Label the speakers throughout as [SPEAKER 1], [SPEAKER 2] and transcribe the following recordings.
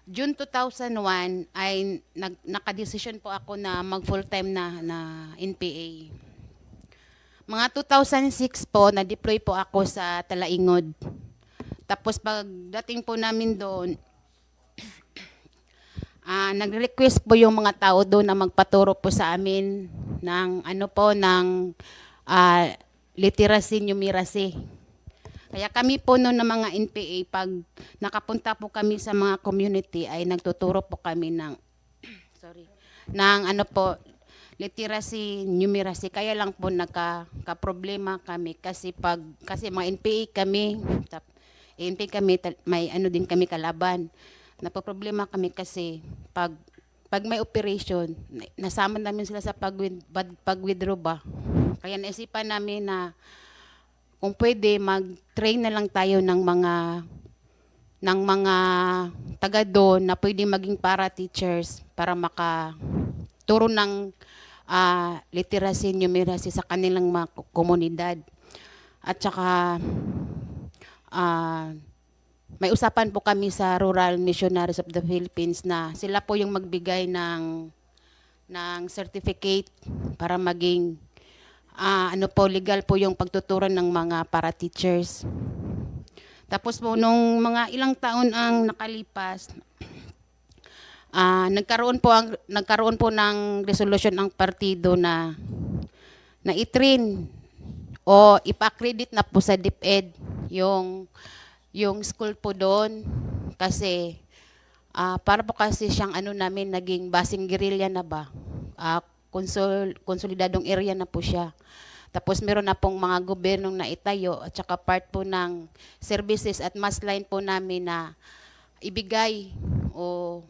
[SPEAKER 1] June 2001 ay nakadesisyon po ako na mag full-time na NPA. Mga 2006 po, na-deploy po ako sa Talaingod. Tapos pagdating po namin doon, nag-request po yung mga tao doon na magpaturo po sa amin ng literacy, numeracy. Kaya kami po noon ng mga NPA, pag nakapunta po kami sa mga community, ay nagtuturo po kami ng literacy, numeracy. Kaya lang po nagka-problema kami kasi mga NPA kami, may din kami kalaban. Napoproblema kami kasi pag may operation, nasama namin sila sa pag-withdraw ba. Kaya naisipan namin na kung pwede, mag-train na lang tayo ng mga taga doon na pwede maging para-teachers para makaturo ng literacy, numeracy sa kanilang mga komunidad. At saka, may usapan po kami sa Rural Missionaries of the Philippines na sila po yung magbigay ng certificate para maging legal po yung pagtuturan ng mga para-teachers. Tapos po, nung mga ilang taon ang nakalipas, nagkaroon po ng resolution ang partido na i-train o ipa-accredit na po sa DepEd yung school po doon kasi para po kasi siyang namin naging basing guerrilla na ba, konsolidadong area na po siya. Tapos meron na pong mga gobyernong naitayo at saka part po ng services at mass line po namin na ibigay o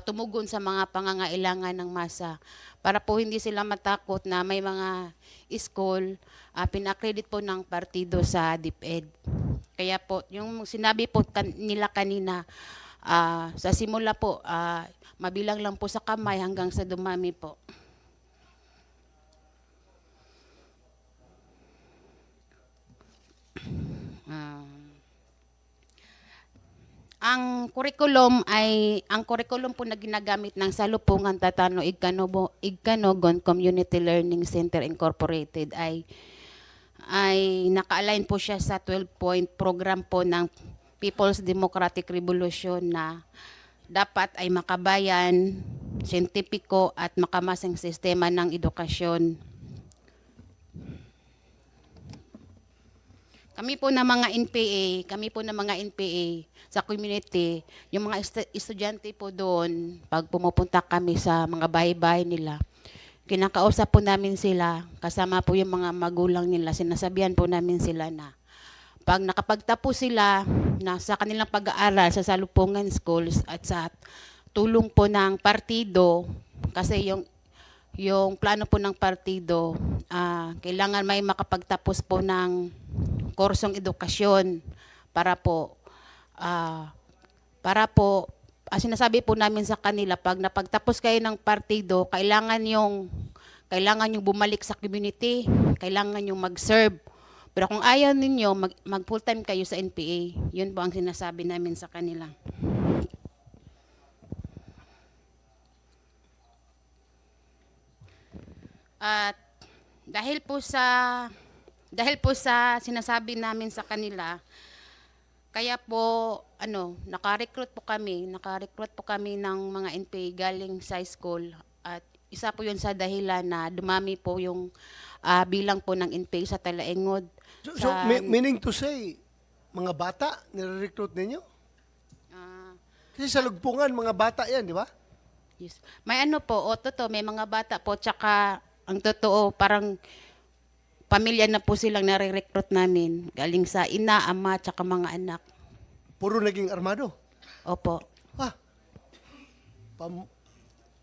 [SPEAKER 1] tumugon sa mga pangangailangan ng masa para po hindi sila matakot na may mga school pina-accredit po ng partido sa DepEd. Kaya po, yung sinabi po nila kanina, sa simula po, mabilang lang po sa kamay hanggang sa dumami po. Ang curriculum po na ginagamit ng Salupungan Tatano Igcanogon Community Learning Center Incorporated ay naka-align po siya sa 12-point program po ng People's Democratic Revolution na dapat ay makabayan, siyentipiko at makamasang sistema ng edukasyon. Kami po na mga NPA sa community, yung mga estudyante po doon, pag pumupunta kami sa mga bahay-bahay nila, kinakausap po namin sila, kasama po yung mga magulang nila, sinasabihan po namin sila na pag nakapagtapos sila na sa kanilang pag-aaral sa Salupungan Schools at sa tulong po ng partido, kasi yung plano po ng partido, kailangan may makapagtapos po ng kursong edukasyon para po sinasabi po namin sa kanila, pag napagtapos kayo ng partido, kailangan yung bumalik sa community, kailangan yung mag-serve. Pero kung ayaw ninyo, mag full-time kayo sa NPA. Yun po ang sinasabi namin sa kanila. At dahil po sa sinasabi namin sa kanila, kaya po naka-recruit po kami ng mga NPA galing sa school at isa po yun sa dahilan na dumami po yung bilang po ng NPA sa Talaingod.
[SPEAKER 2] So meaning to say, mga bata, nire-recruit ninyo? Kasi sa Lugpungan, mga bata yan, di ba?
[SPEAKER 1] Yes. May totoo, may mga bata po, tsaka ang totoo, parang pamilya na po silang nare-recruit namin, galing sa ina, ama, tsaka mga anak.
[SPEAKER 2] Puro naging armado?
[SPEAKER 1] Opo.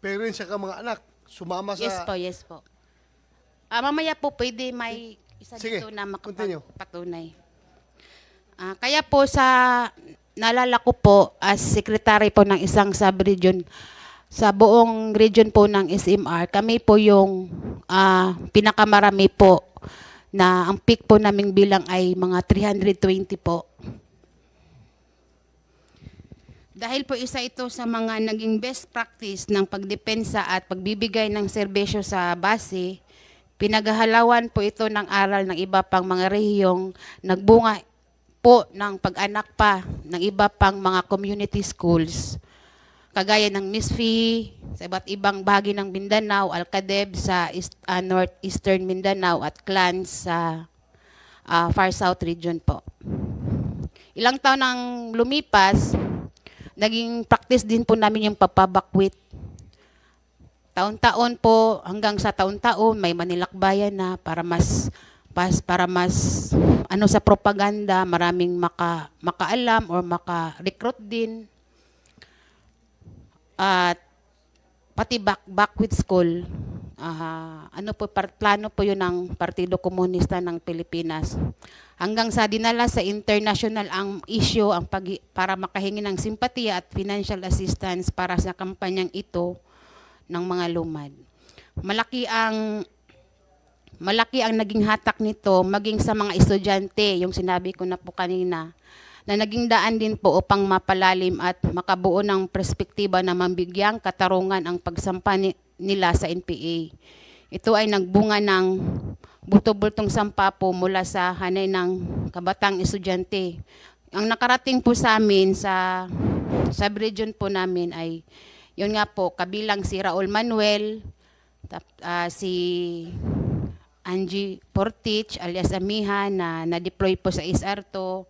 [SPEAKER 2] Parents saka mga anak, sumama sa...
[SPEAKER 1] Yes po. Mamaya po pwede may isa
[SPEAKER 2] Sige,
[SPEAKER 1] dito na
[SPEAKER 2] continue.
[SPEAKER 1] makapagpatunay. Kaya po naalala ko po as secretary po ng isang sub-region, sa buong region po ng SMR, kami po yung pinakamarami po na ang peak po naming bilang ay mga 320 po. Dahil po isa ito sa mga naging best practice ng pagdepensa at pagbibigay ng serbisyo sa base, pinaghahalawan po ito ng aral ng iba pang mga rehiyong nagbunga po ng pag-anak pa ng iba pang mga community schools. Kagaya ng Misfi sa iba't ibang bahagi ng Mindanao, Alcadeb sa Northeastern Mindanao at Clans sa Far South region po. Ilang taon nang lumipas, naging practice din po namin yung papabakwit. Taon-taon po, hanggang sa taon-taon, may manilakbayan na para mas sa propaganda, maraming makaalam or maka-recruit din. At pati bakwit school, plano po yun ng Partido Komunista ng Pilipinas. Hanggang sa dinala sa international ang issue para makahingi ng simpatiya at financial assistance para sa kampanyang ito ng mga lumad. Malaki ang naging hatak nito maging sa mga estudyante, yung sinabi ko na po kanina, na naging daan din po upang mapalalim at makabuo ng perspektiba na mabigyang katarungan ang pagsampa nila sa NPA. Ito ay nagbunga ng buto-bultong sampa po mula sa hanay ng kabatang estudyante. Ang nakarating po sa amin sa sub-region po namin ay yun nga po, kabilang si Raul Manuel, si Angie Portich alias Amiha na na-deploy po sa Isarto.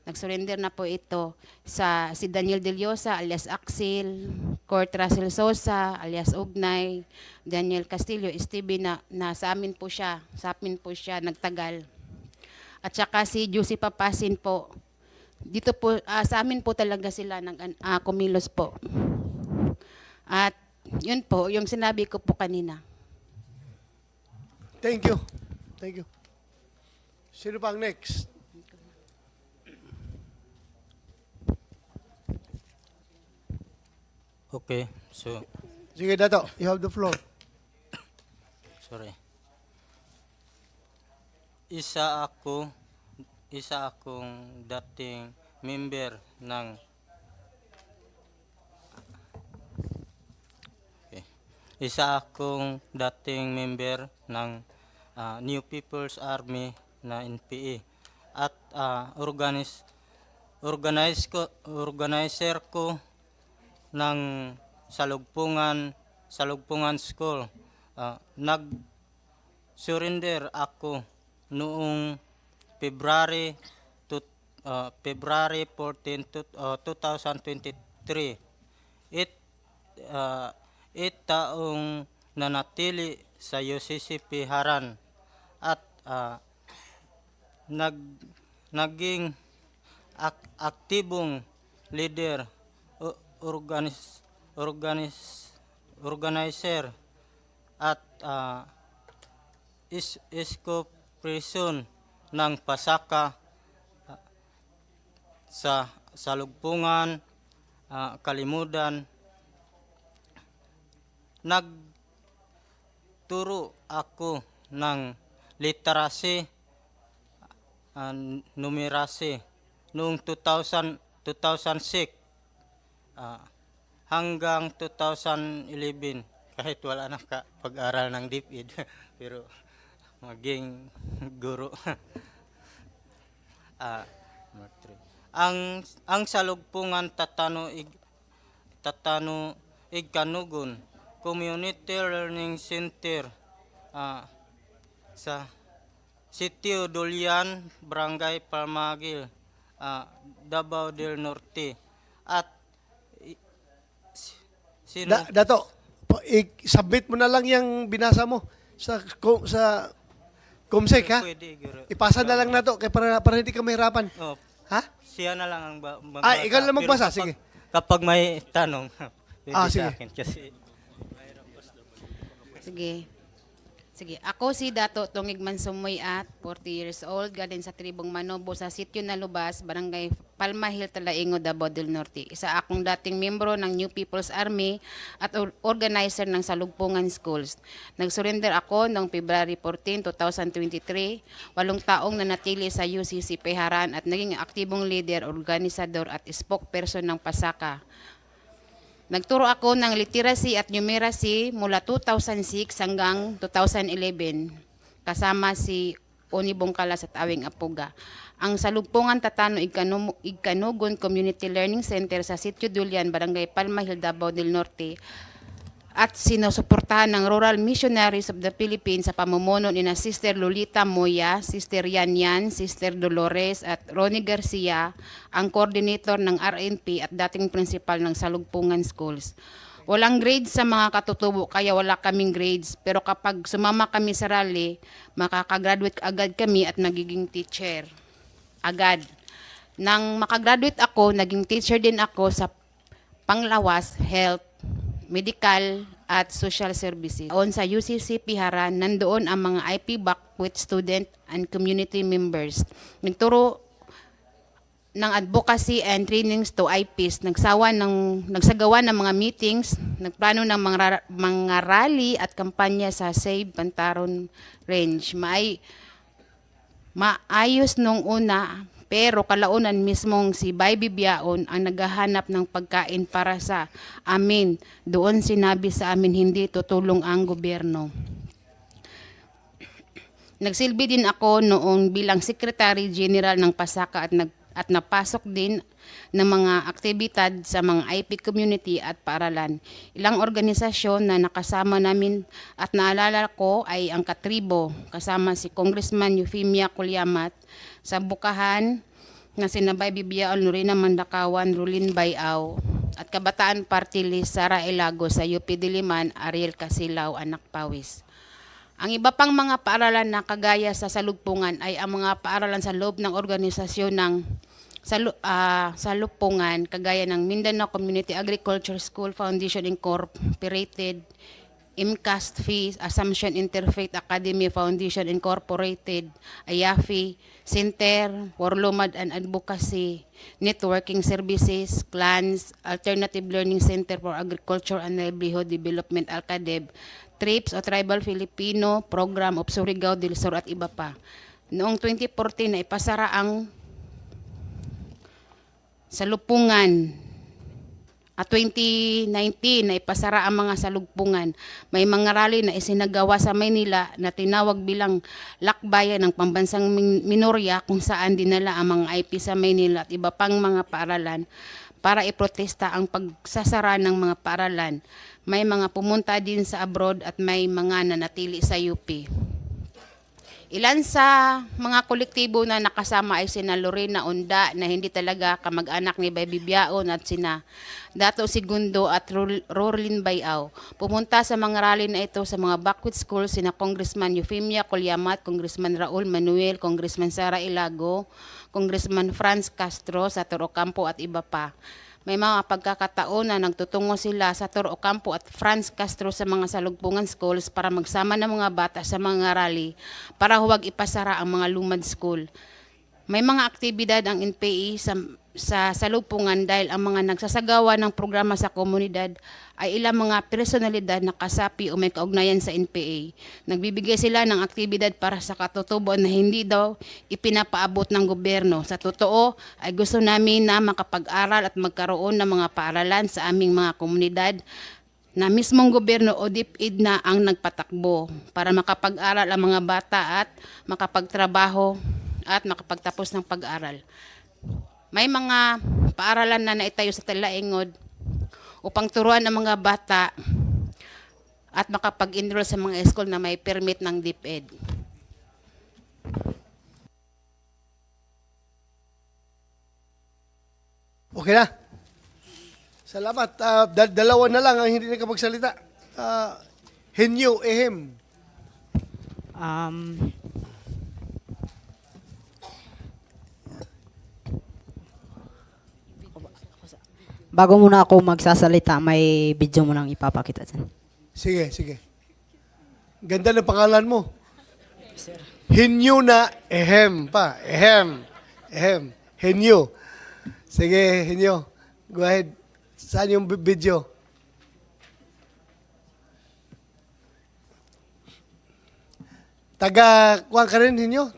[SPEAKER 1] Nag-surrender na po ito si Daniel De Llosa alias Axel, Kurt Russell Sosa alias Ugnay, Daniel Castillo, Stevie na sa amin po siya nagtagal. At saka si Juicy Papasin po. Dito po sa amin po talaga sila kumilos po. At yun po, yung sinabi ko po kanina.
[SPEAKER 2] Thank you. Thank you. Sino pang next?
[SPEAKER 3] Okay, so,
[SPEAKER 2] Sige, Dato. You have the floor.
[SPEAKER 3] sorry. Isa akong dating member ng New People's Army na NPA at organizer ko ng Salugpungan School. Nag-surrender ako noong February 14, 2023. Taong nanatili sa UCCP Haran at naging aktibong leader, organizer at isko prison ng Pasaka sa Salugpungan, Kalimudan. Nagturo ako ng literacy, numerasy noong 2006 hanggang 2011, kahit wala na pag-aral ng DepEd pero maging guro. Ang Salugpungan Tatano Igkanugon Community Learning Center sa Sitio Dulian, Barangay Palmagil, Davao del Norte. At
[SPEAKER 2] Dato, submit mo na lang yung binasa mo sa Comsec, ha?
[SPEAKER 3] Pwede, guro.
[SPEAKER 2] Ipasa na lang na to para hindi ka mahirapan.
[SPEAKER 3] Oh,
[SPEAKER 2] Ha?
[SPEAKER 3] siya na lang ang magbasa.
[SPEAKER 2] Ikaw na lang magbasa,
[SPEAKER 3] Pero
[SPEAKER 2] sige.
[SPEAKER 3] Kapag may tanong, pwede
[SPEAKER 2] sige.
[SPEAKER 3] sa akin kasi
[SPEAKER 1] Sige. Sige, ako si Dato Tungig Mansumoy at 40 years old, galing sa Tribong Manobo sa Sitio Nalubas, Barangay Palma Hill, Talaingo, Davao del Norte. Isa akong dating membro ng New People's Army at organizer ng Salugpungan Schools. Nag-surrender ako noong February 14, 2023, 8 taong nanatili sa UCC Peharan at naging aktibong leader, organisador at spokesperson ng Pasaka. Nagturo ako ng literacy at numeracy mula 2006 hanggang 2011 kasama si Oni Bongkalas at Awing Apuga. Ang Salugpungan Tatano Igkanugon Community Learning Center sa Sitio Dulian, Barangay Palma Hill, Davao del Norte at sinusuportahan ng Rural Missionaries of the Philippines sa pamumuno ni na Sister Lolita Moya, Sister Yan Yan, Sister Dolores at Ronnie Garcia, ang coordinator ng RNP at dating principal ng Salugpungan Schools. Walang grades sa mga katutubo kaya wala kaming grades, pero kapag sumama kami sa rally, makakagraduate agad kami at nagiging teacher. Agad. Nang makagraduate ako, naging teacher din ako sa Panglawas, Health, Medical at Social Services. On sa UCC Piharan, nandoon ang mga IP Backwit student and community members. Nagturo ng advocacy and trainings to IPs, nagsagawa ng mga meetings, nagplano ng mga rally at kampanya sa Save Pantaron Range. Maayos nung una, pero kalaunan mismong si Baby Biaon ang naghahanap ng pagkain para sa amin. Doon sinabi sa amin hindi tutulong ang gobyerno. Nagsilbi din ako noong bilang Secretary General ng Pasaka at napasok din ng mga aktibidad sa mga IP community at paaralan. Ilang organisasyon na nakasama namin at naalala ko ay ang Katribo, kasama si Congressman Euphemia Kulyamat, sa Bukahan na sinabay Bibiaon, Lorena Mandakawan, Rulin Bayaw, at Kabataan Party List Sara Ilago sa UP Diliman, Ariel Casilaw, Anak Pawis. Ang iba pang mga paaralan na kagaya sa Salugpungan ay ang mga paaralan sa loob ng organisasyon ng Salugpungan, kagaya ng Mindanao Community Agriculture School Foundation Incorporated, IMCAST-FI, Assumption Interfaith Academy Foundation Incorporated, AYAFI, Center for Lumad and Advocacy, Networking Services, CLANS, Alternative Learning Center for Agriculture and Livelihood Development, ALCADEB, TRIPS o Tribal Filipino Program of Surigao del Sur at iba pa. Noong 2014 na ipasara ang Salugpungan. At 2019 na ipasara ang mga salugpungan. May mga rally na isinagawa sa Maynila na tinawag bilang lakbayan ng pambansang minorya kung saan dinala ang mga IP sa Maynila at iba pang mga paaralan para iprotesta ang pagsasara ng mga paaralan. May mga pumunta din sa abroad at may mga nanatili sa UP. Ilan sa mga kolektibo na nakasama ay sina Lorena Onda na hindi talaga kamag-anak ni Baby Biaon at sina Dato Segundo at Rorlin Bayaw. Pumunta sa mga rally na ito sa mga backwit schools sina Congressman Euphemia Kulyamat, Congressman Raul Manuel, Congressman Sara Ilago, Congressman Franz Castro sa Ocampo at iba pa. May mga pagkakataon na nagtutungo sila sa Ocampo at Franz Castro sa mga salugpungan schools para magsama ng mga bata sa mga rally para huwag ipasara ang mga lumad school. May mga aktibidad ang NPA sa salugpungan dahil ang mga nagsasagawa ng programa sa komunidad ay ilang mga personalidad na kasapi o may kaugnayan sa NPA. Nagbibigay sila ng aktibidad para sa katutubo na hindi daw ipinapaabot ng gobyerno. Sa totoo ay gusto namin na makapag-aral at magkaroon ng mga paaralan sa aming mga komunidad na mismong gobyerno o DepEd na ang nagpatakbo para makapag-aral ang mga bata at makapagtrabaho at makapagtapos ng pag-aral. May mga paaralan na naitayo sa Talaingod upang turuan ang mga bata at makapag-enroll sa mga school na may permit ng DepEd.
[SPEAKER 2] Okay na? Salamat. Dalawa na lang ang hindi nakapagsalita. Henyo, Ehem.
[SPEAKER 4] Bago muna ako magsasalita, may video mo nang ipapakita dyan.
[SPEAKER 2] Sige, sige. Ganda ng pangalan mo. Henyo na ehem pa. Ehem. Ehem. Henyo. Sige, Henyo. Go ahead. Saan yung video? Kuha ka rin, Henyo?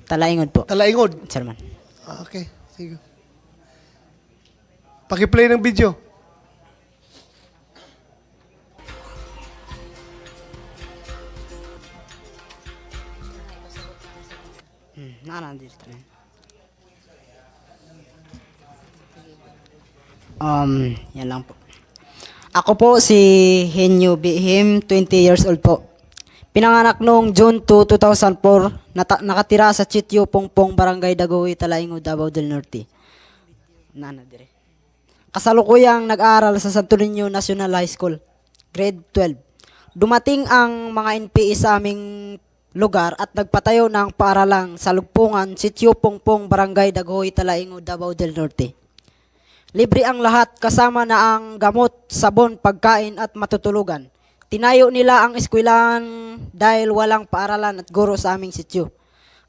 [SPEAKER 4] Talaingod po,
[SPEAKER 2] Talaingod.
[SPEAKER 4] chairman.
[SPEAKER 2] Okay, sige. Paki-play ng video.
[SPEAKER 4] Nandito na. Yan lang po. Ako po si Henyo Bihim, 20 years old po. Pinanganak noong June 2, 2004, nakatira sa Chityo Pongpong, Barangay Dagohoy, Talaingod, Davao del Norte. Dire. Kasalukuyang nag-aaral sa Santo Niño National High School, grade 12. Dumating ang mga NPE sa aming lugar at nagpatayo ng paaralang sa Lugpungan, Sitio Pongpong, Barangay Dagohoy, Talaingod, Davao del Norte. Libre ang lahat kasama na ang gamot, sabon, pagkain at matutulugan. Tinayo nila ang eskwelahan dahil walang paaralan at guro sa aming sitio.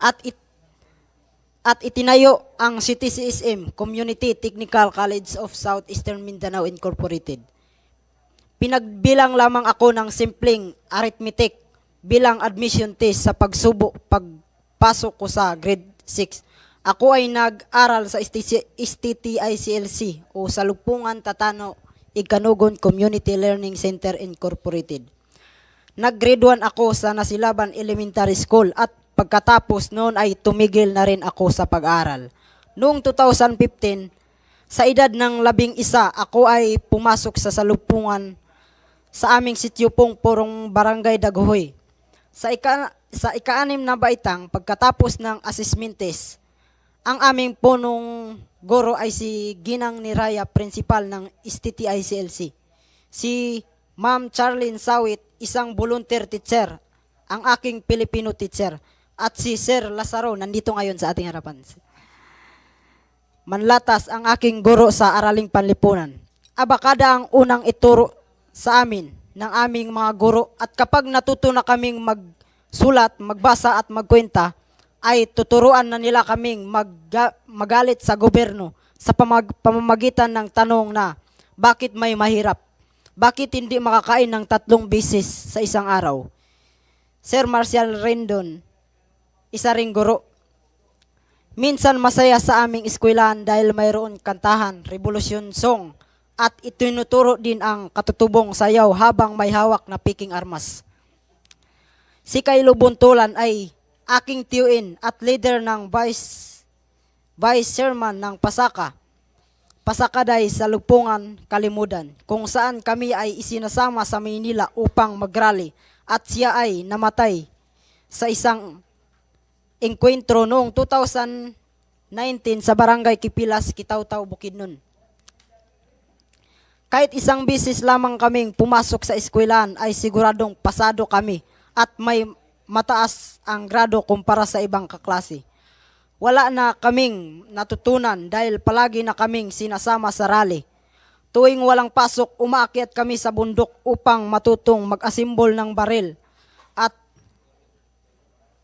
[SPEAKER 4] At itinayo ang CTCSM, Community Technical College of Southeastern Mindanao Incorporated. Pinagbilang lamang ako ng simpleng arithmetic bilang admission test sa pagpasok ko sa grade 6. Ako ay nag-aral sa STTICLC o sa Lugpungan, Tatano, Ikanugon Community Learning Center Incorporated. Nag-grade 1 ako sa Nasilaban Elementary School at pagkatapos noon ay tumigil na rin ako sa pag-aral. Noong 2015, sa edad ng 11, ako ay pumasok sa Salugpungan sa aming sityo pong Purong Barangay Dagohoy. Sa ika-6 na baitang, pagkatapos ng assessment test, ang aming punong guro ay si Ginang Niraya, principal ng STTICLC. Si Ma'am Charlene Sawit, isang volunteer teacher, ang aking Filipino teacher. At si Sir Lazaro, nandito ngayon sa ating harapan. Manlatas, ang aking guro sa Araling Panlipunan. Abakada ang unang ituro sa amin ng aming mga guro at kapag natuto na kaming magsulat, magbasa at magkwenta, ay tuturuan na nila kaming magalit sa gobyerno sa pamamagitan ng tanong na, bakit may mahirap? Bakit hindi makakain ng 3 beses sa isang araw? Sir Marcial Rendon, isa ring guro. Minsan masaya sa aming eskwelahan dahil mayroon kantahan, revolusyon song, at itinuturo din ang katutubong sayaw habang may hawak na piking armas. Si Kaylo Buntulan ay aking tiyuin at leader ng vice chairman ng Pasakaday sa Lugpungan, Kalimudan, kung saan kami ay isinasama sa Maynila upang magrally at siya ay namatay sa isang engkwentro noong 2019 sa Barangay Kipilas, Kitaw-Taw, Bukidnon. Kahit isang bisis lamang kaming pumasok sa eskwelahan ay siguradong pasado kami at may mataas ang grado kumpara sa ibang kaklase. Wala na kaming natutunan dahil palagi na kaming sinasama sa rally. Tuwing walang pasok, umaakyat kami sa bundok upang matutong mag-asimbol ng baril at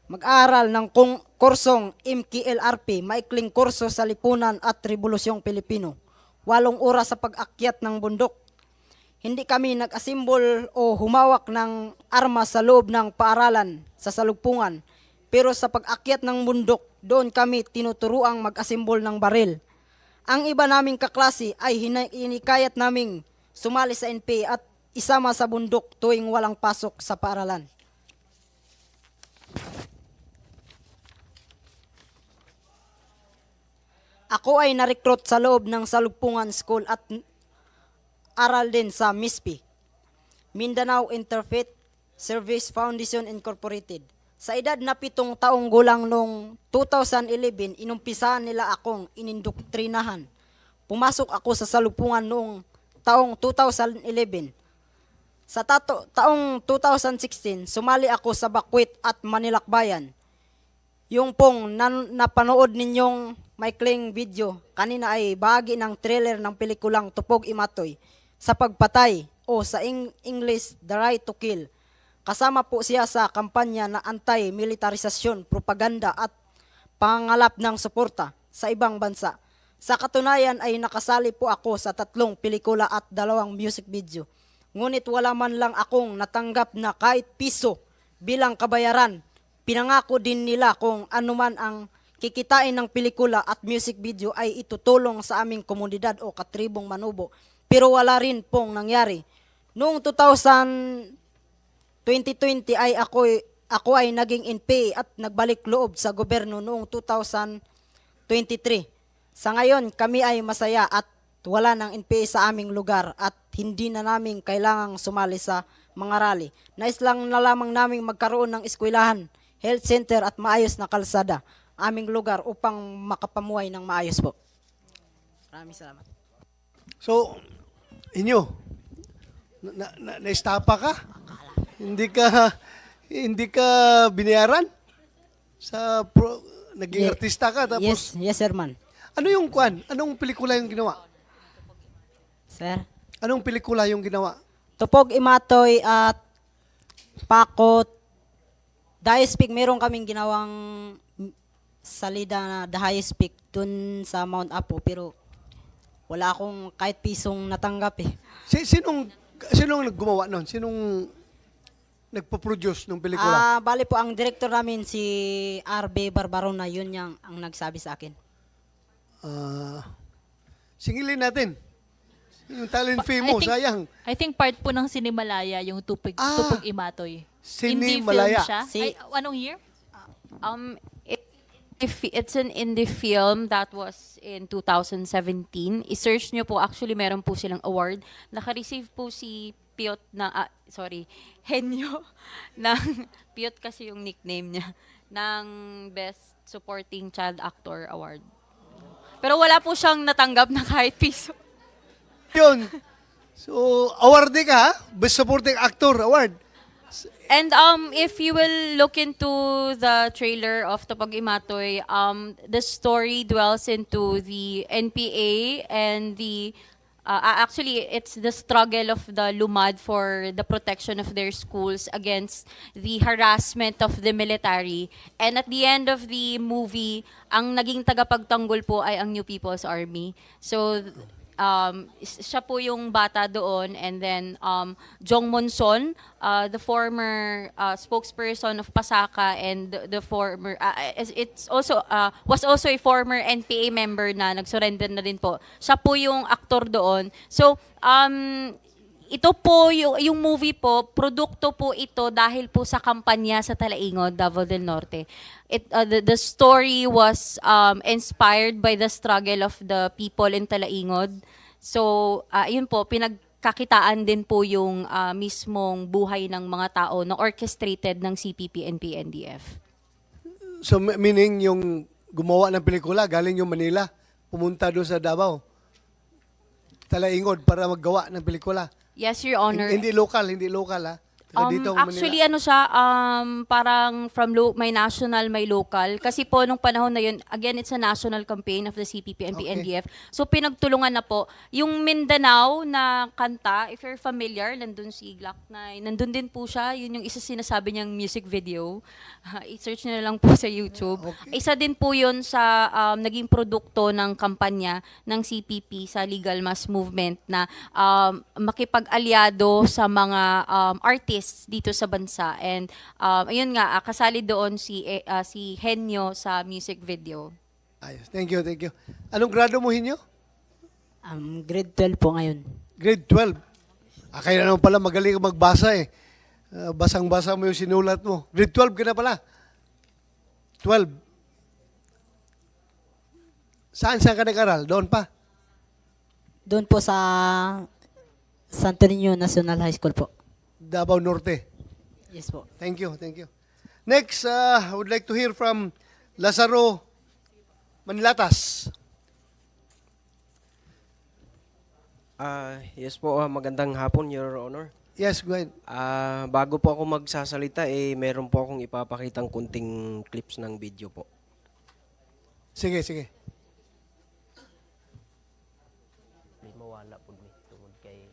[SPEAKER 4] mag-aral ng kursong MKLRP, maikling kurso sa lipunan at Rebolusyong Pilipino. 8 oras sa pag-akyat ng bundok. Hindi kami nag-asimbol o humawak ng armas sa loob ng paaralan sa Salugpungan. Pero sa pag-akyat ng bundok, doon kami tinuturuang mag-asimbol ng baril. Ang iba naming kaklase ay hinikayat naming sumali sa NPA at isama sa bundok tuwing walang pasok sa paaralan. Ako ay na-recruit sa loob ng Salugpungan School at aral din sa MISPI, Mindanao Interfaith Service Foundation Incorporated. Sa edad na 7 taong gulang noong 2011, inumpisahan nila akong inindoktrinahan. Pumasok ako sa Salugpungan noong taong 2011. Sa taong 2016, sumali ako sa Bakwit at Manilakbayan. Yung pong napanood ninyong maikling video kanina ay bahagi ng trailer ng pelikulang Tupog Imatoy sa pagpatay o sa English, The Right to Kill. Kasama po siya sa kampanya na anti-militarisasyon, propaganda at pangalap ng suporta sa ibang bansa. Sa katunayan ay nakasali po ako sa 3 pelikula at 2 music video. Ngunit wala man lang akong natanggap na kahit piso bilang kabayaran. Pinangako din nila kung anuman ang kikitain ng pelikula at music video ay itutulong sa aming komunidad o katribong Manubo. Pero wala rin pong nangyari. Noong 2020 ay ako ay naging NPA at nagbalik loob sa gobyerno noong 2023. Sa ngayon, kami ay masaya at wala ng NPA sa aming lugar at hindi na namin kailangang sumali sa mga rally. Nais lang na lamang naming magkaroon ng eskwelahan, health center at maayos na kalsada aming lugar upang makapamuhay ng maayos po. Maraming salamat.
[SPEAKER 2] So, inyo, na-estapa ka? Hindi ka binayaran? Naging
[SPEAKER 4] Ye-
[SPEAKER 2] artista ka tapos
[SPEAKER 4] Yes, sir man.
[SPEAKER 2] ano yung kwan? Anong pelikula yung ginawa?
[SPEAKER 4] Sir?
[SPEAKER 2] Anong pelikula yung ginawa?
[SPEAKER 4] Tupog Imatoy at Pakot. Highest Peak, meron kaming ginawang salida na The Highest Peak dun sa Mount Apo pero wala akong kahit pisong natanggap eh.
[SPEAKER 2] Sinong naggumawa nun? Sinong nagpo-produce ng pelikula?
[SPEAKER 4] Bali po ang director namin si RB Barbarona, yun ang nagsabi sa akin.
[SPEAKER 2] Singilin natin. Yung talent fee mo, sayang.
[SPEAKER 5] I think part po ng Sinimalaya, yung Tupog Imatoy. Indie
[SPEAKER 2] Sinimalaya.
[SPEAKER 5] film siya.
[SPEAKER 4] Si-
[SPEAKER 5] Anong year?
[SPEAKER 6] It's an indie film that was in 2017. I-search nyo po, actually meron po silang award. Naka-receive po si Piot Henyo, ng, Piot kasi yung nickname niya, ng Best Supporting Child Actor Award. Pero wala po siyang natanggap na kahit piso.
[SPEAKER 2] Yun. So, awardee ka, ha? Best Supporting Actor Award.
[SPEAKER 6] And if you will look into the trailer of Tupag Imatoy, the story dwells into the NPA and the actually it's the struggle of the Lumad for the protection of their schools against the harassment of the military. And at the end of the movie, ang naging tagapagtanggol po ay ang New People's Army. So siya po yung bata doon, and then Jong Monson, the former spokesperson of Pasaka and the former it's also was also a former NPA member na nagsurrender na din po. Siya po yung aktor doon. So ito po yung movie po, produkto po ito dahil po sa kampanya sa Talaingod, Davao del Norte. The story was inspired by the struggle of the people in Talaingod. So, yun po, pinagkakitaan din po yung mismong buhay ng mga tao na orchestrated ng CPP and PNDF.
[SPEAKER 2] So, meaning yung gumawa ng pelikula, galing yung Manila, pumunta doon sa Davao, Talaingod para maggawa ng pelikula.
[SPEAKER 6] Yes, Your Honor.
[SPEAKER 2] Hindi local, ha? Taga dito,
[SPEAKER 6] Actually,
[SPEAKER 2] Manila.
[SPEAKER 6] ano siya, parang from may national, may local. Kasi po, nung panahon na yun, again, it's a national campaign of the CPP and
[SPEAKER 2] Okay.
[SPEAKER 6] PNDF. So, pinagtulungan na po. Yung Mindanao na kanta, if you're familiar, nandun si Glock 9. Nandun din po siya. Yun yung isa sinasabi niyang music video. I-search nyo na lang po sa YouTube.
[SPEAKER 2] Okay.
[SPEAKER 6] Isa din po yun sa naging produkto ng kampanya ng CPP sa Legal Mass Movement na makipag-alyado sa mga artists dito sa bansa. And ayun nga, kasali doon si Henyo sa music video.
[SPEAKER 2] Ayos. Thank you. Anong grado mo, Hinyo?
[SPEAKER 4] Grade 12 po ngayon.
[SPEAKER 2] Grade 12. Kaya naman pala magaling ka magbasa eh. Basang-basa mo yung sinulat mo. Grade 12 ka na pala. 12. Saan ka nag-aral? Doon pa?
[SPEAKER 4] Doon po sa Santo Niño National High School po.
[SPEAKER 2] Davao Norte.
[SPEAKER 4] Yes po.
[SPEAKER 2] Thank you. Next, I would like to hear from Lazaro Manlatas.
[SPEAKER 7] Yes po, magandang hapon, Your Honor.
[SPEAKER 2] Yes, go ahead.
[SPEAKER 7] Bago po ako magsasalita, meron po akong ipapakitang kunting clips ng video po.
[SPEAKER 2] Sige.
[SPEAKER 7] May mawala po ni tungod kay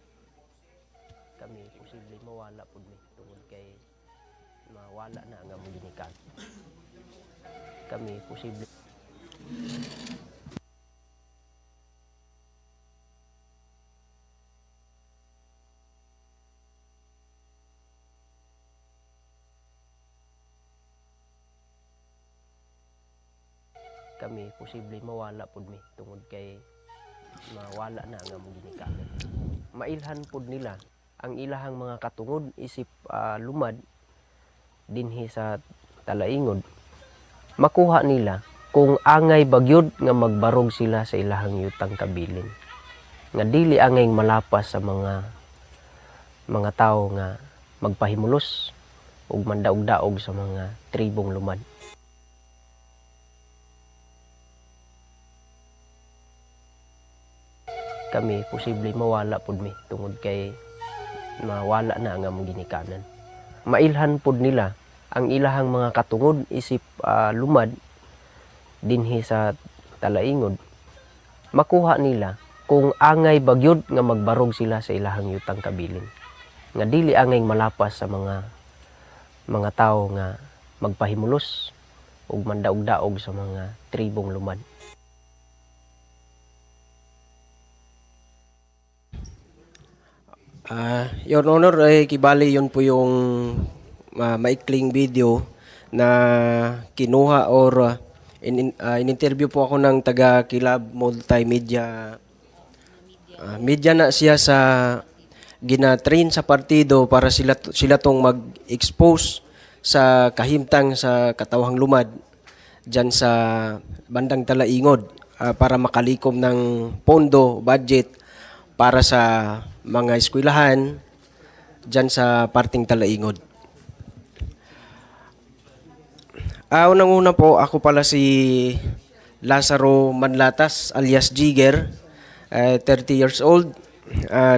[SPEAKER 7] kami posible mawala pud mi tungod kay mawala na nga among ginikan. Kami posible kami posible mawala pud mi tungod kay mawala na nga among ginikanan. Mailhan pud nila ang ilahang mga katungod isip lumad dinhi sa talaingod. Makuha nila kung angay bagyod nga magbarog sila sa ilahang yutang kabilin. Nga dili angay malapas sa mga tawo nga magpahimulos ug mandaog-daog sa mga tribong lumad. Kami posible mawala pud mi tungod kay mawala na ang among ginikanan. Mailhan pud nila ang ilahang mga katungod isip lumad dinhi sa talaingod. Makuha nila kung angay bagyod nga magbarog sila sa ilahang yutang kabilin. Nga dili angay malapas sa mga tawo nga magpahimulos ug mandaog-daog sa mga tribong lumad. Your Honor, kibali yun po yung maikling video na kinuha or in-interview po ako ng taga Kilab Multimedia. Media na siya sa gina-train sa partido para sila tong mag-expose sa kahimtang sa katawhang lumad dyan sa bandang Talaingod para makalikom ng pondo, budget para sa mga eskwelahan dyan sa parting Talaingod. Unang-una po, ako pala si Lazaro Manlatas alias Jigger, 30 years old,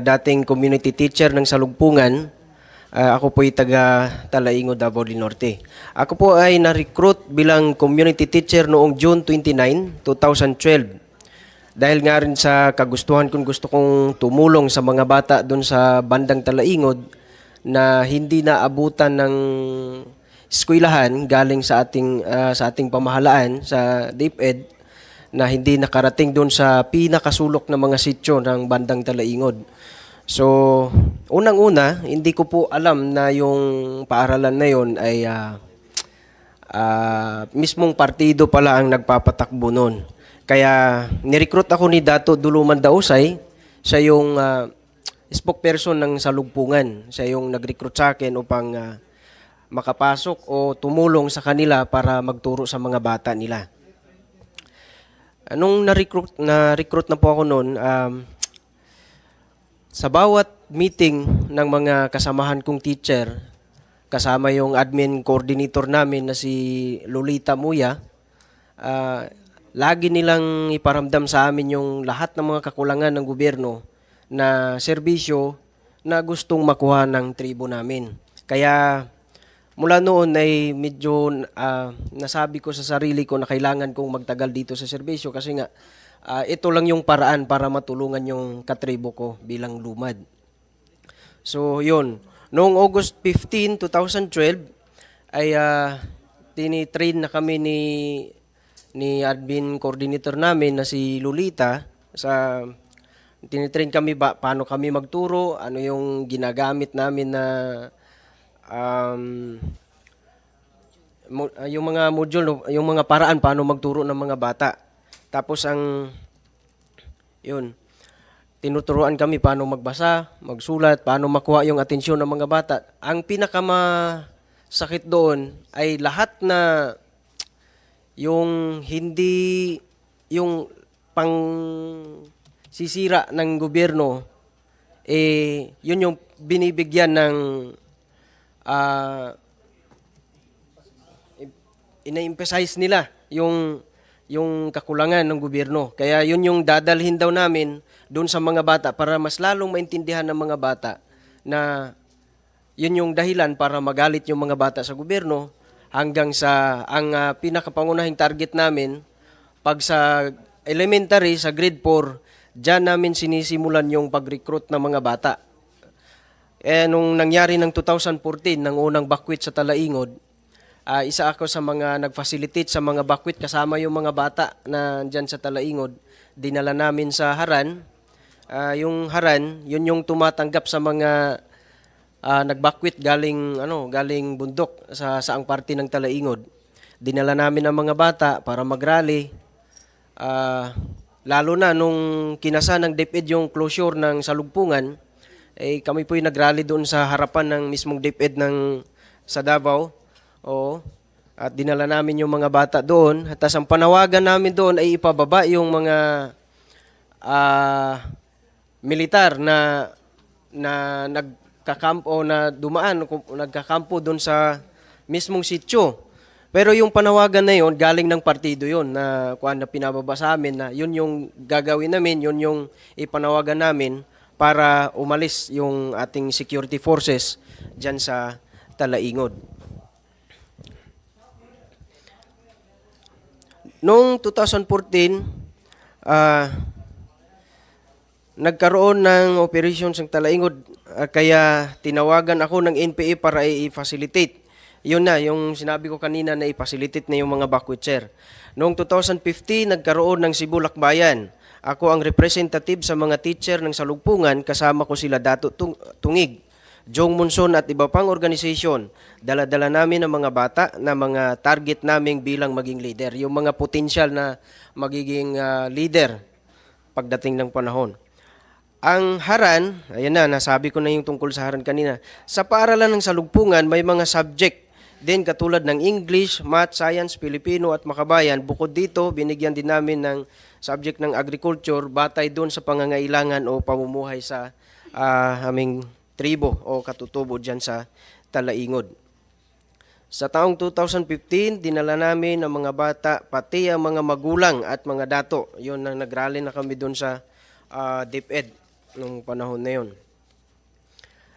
[SPEAKER 7] dating community teacher ng Salugpungan. Ako po ay taga Talaingod, Davao del Norte. Ako po ay na-recruit bilang community teacher noong June 29, 2012. Dahil nga rin sa kagustuhan gusto kong tumulong sa mga bata doon sa bandang Talaingod na hindi naabutan ng eskwelahan galing sa ating pamahalaan sa DepEd na hindi nakarating doon sa pinakasulok ng mga sityo ng bandang Talaingod. So, unang-una, hindi ko po alam na yung paaralan na yon ay mismong partido pala ang nagpapatakbo noon. Kaya nirecruit ako ni Dato Duluman Dausay, siya yung spokesperson ng Salugpungan. Siya yung nag-recruit sa akin upang makapasok o tumulong sa kanila para magturo sa mga bata nila. Nung na-recruit na po ako noon, sa bawat meeting ng mga kasamahan kong teacher, kasama yung admin coordinator namin na si Lolita Muya, lagi nilang iparamdam sa amin yung lahat ng mga kakulangan ng gobyerno na serbisyo na gustong makuha ng tribo namin. Kaya mula noon ay medyo nasabi ko sa sarili ko na kailangan kong magtagal dito sa serbisyo kasi nga ito lang yung paraan para matulungan yung katribo ko bilang lumad. So yun, noong August 15, 2012 ay tinitrain na kami ni admin coordinator namin na si Lolita sa tinitrain kami paano kami magturo, ano yung ginagamit namin na yung mga module, yung mga paraan paano magturo ng mga bata. Tapos tinuturuan kami paano magbasa, magsulat, paano makuha yung atensyon ng mga bata. Ang pinakamasakit doon ay lahat na yung hindi, yung pang sisira ng gobyerno, yun yung binibigyan ng ina-emphasize nila yung kakulangan ng gobyerno. Kaya yun yung dadalhin daw namin doon sa mga bata para mas lalong maintindihan ng mga bata na yun yung dahilan para magalit yung mga bata sa gobyerno hanggang sa ang pinakapangunahing target namin pag sa elementary, sa grade 4, dyan namin sinisimulan yung pag-recruit ng mga bata. nung nangyari ng 2014, ng unang bakwit sa Talaingod, isa ako sa mga nag-facilitate sa mga bakwit kasama yung mga bata na dyan sa Talaingod. Dinala namin sa Haran. Yung Haran, yun yung tumatanggap sa mga nagbakwit galing bundok sa saang parte ng Talaingod. Dinala namin ang mga bata para mag-rally. Lalo na nung kinasa ng DepEd yung closure ng salugpungan, kami po'y nag-rally doon sa harapan ng mismong DepEd sa Davao. At dinala namin yung mga bata doon. At ang panawagan namin doon ay ipababa yung mga militar na nagkakampo na dumaan, nagkakampo doon sa mismong sityo. Pero yung panawagan na yun, galing ng partido yun na pinababa sa amin na yun yung gagawin namin, yun yung ipanawagan namin para umalis yung ating security forces dyan sa Talaingod. Noong 2014, nagkaroon ng operation sa Talaingod, kaya tinawagan ako ng NPA para i-facilitate. Yun na, yung sinabi ko kanina na i-facilitate na yung mga bakwitser. Noong 2015, nagkaroon ng Cebu Lakbayan. Ako ang representative sa mga teacher ng salugpungan, kasama ko sila Dato Tungig, Jong Monson at iba pang organisasyon. Dala-dala namin ang mga bata na mga target naming bilang maging leader, yung mga potential na magiging leader pagdating ng panahon. Ang Haran, ayan na, nasabi ko na yung tungkol sa Haran kanina. Sa paaralan ng salugpungan, may mga subject din katulad ng English, Math, Science, Filipino at Makabayan. Bukod dito, binigyan din namin ng subject ng agriculture batay doon sa pangangailangan o pamumuhay sa aming tribo o katutubo dyan sa Talaingod. Sa taong 2015, dinala namin ang mga bata, pati ang mga magulang at mga dato. Yun, nagrally na kami doon sa DepEd nung panahon na yun.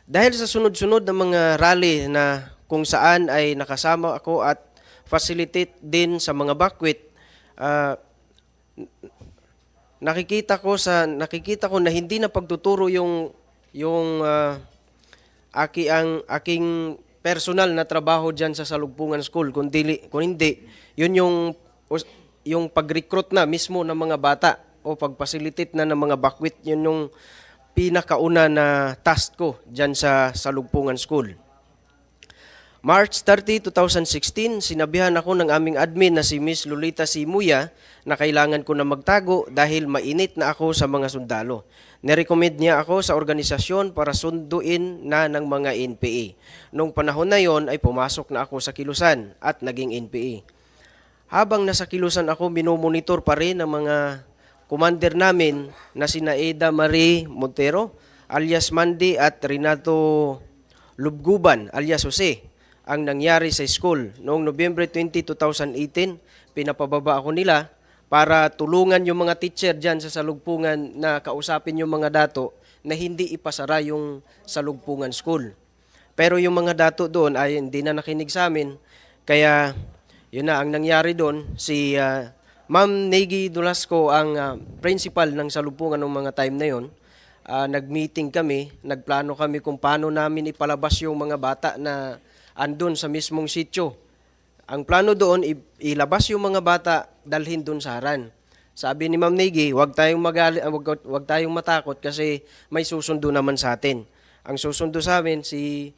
[SPEAKER 7] Dahil sa sunod-sunod na mga rally na kung saan ay nakasama ako at facilitate din sa mga bakwit, nakikita ko na hindi na pagtuturo yung aking personal na trabaho diyan sa Salugpungan School, kung hindi yun yung pag-recruit na mismo ng mga bata o pag-facilitate na ng mga bakwit. Yun yung pinakauna na task ko diyan sa Salugpungan School. March 30, 2016, sinabihan ako ng aming admin na si Miss Lolita Simuya na kailangan ko na magtago dahil mainit na ako sa mga sundalo. Nirecommend niya ako sa organisasyon para sunduin na ng mga NPA. Noong panahon na yon ay pumasok na ako sa Kilusan at naging NPA. Habang nasa Kilusan ako, minomonitor pa rin ang mga commander namin na sina Eda Marie Montero alias Mandy at Renato Lubguban alias Jose ang nangyari sa school. Noong November 20, 2018, pinapababa ako nila para tulungan yung mga teacher dyan sa Salugpungan na kausapin yung mga dato na hindi ipasara yung Salugpungan School. Pero yung mga dato doon ay hindi na nakinig sa amin, kaya yun na ang nangyari doon. Si Ma'am Negi Dulasco ang principal ng Salugpungan ng mga time na yon. Nag-meeting kami, nagplano kami kung paano namin ipalabas yung mga bata na andun sa mismong sityo. Ang plano doon, ilabas yung mga bata, dalhin doon sa Haran. Sabi ni Ma'am Negi, wag tayong matakot kasi may susundo naman sa atin. Ang susundo sa amin si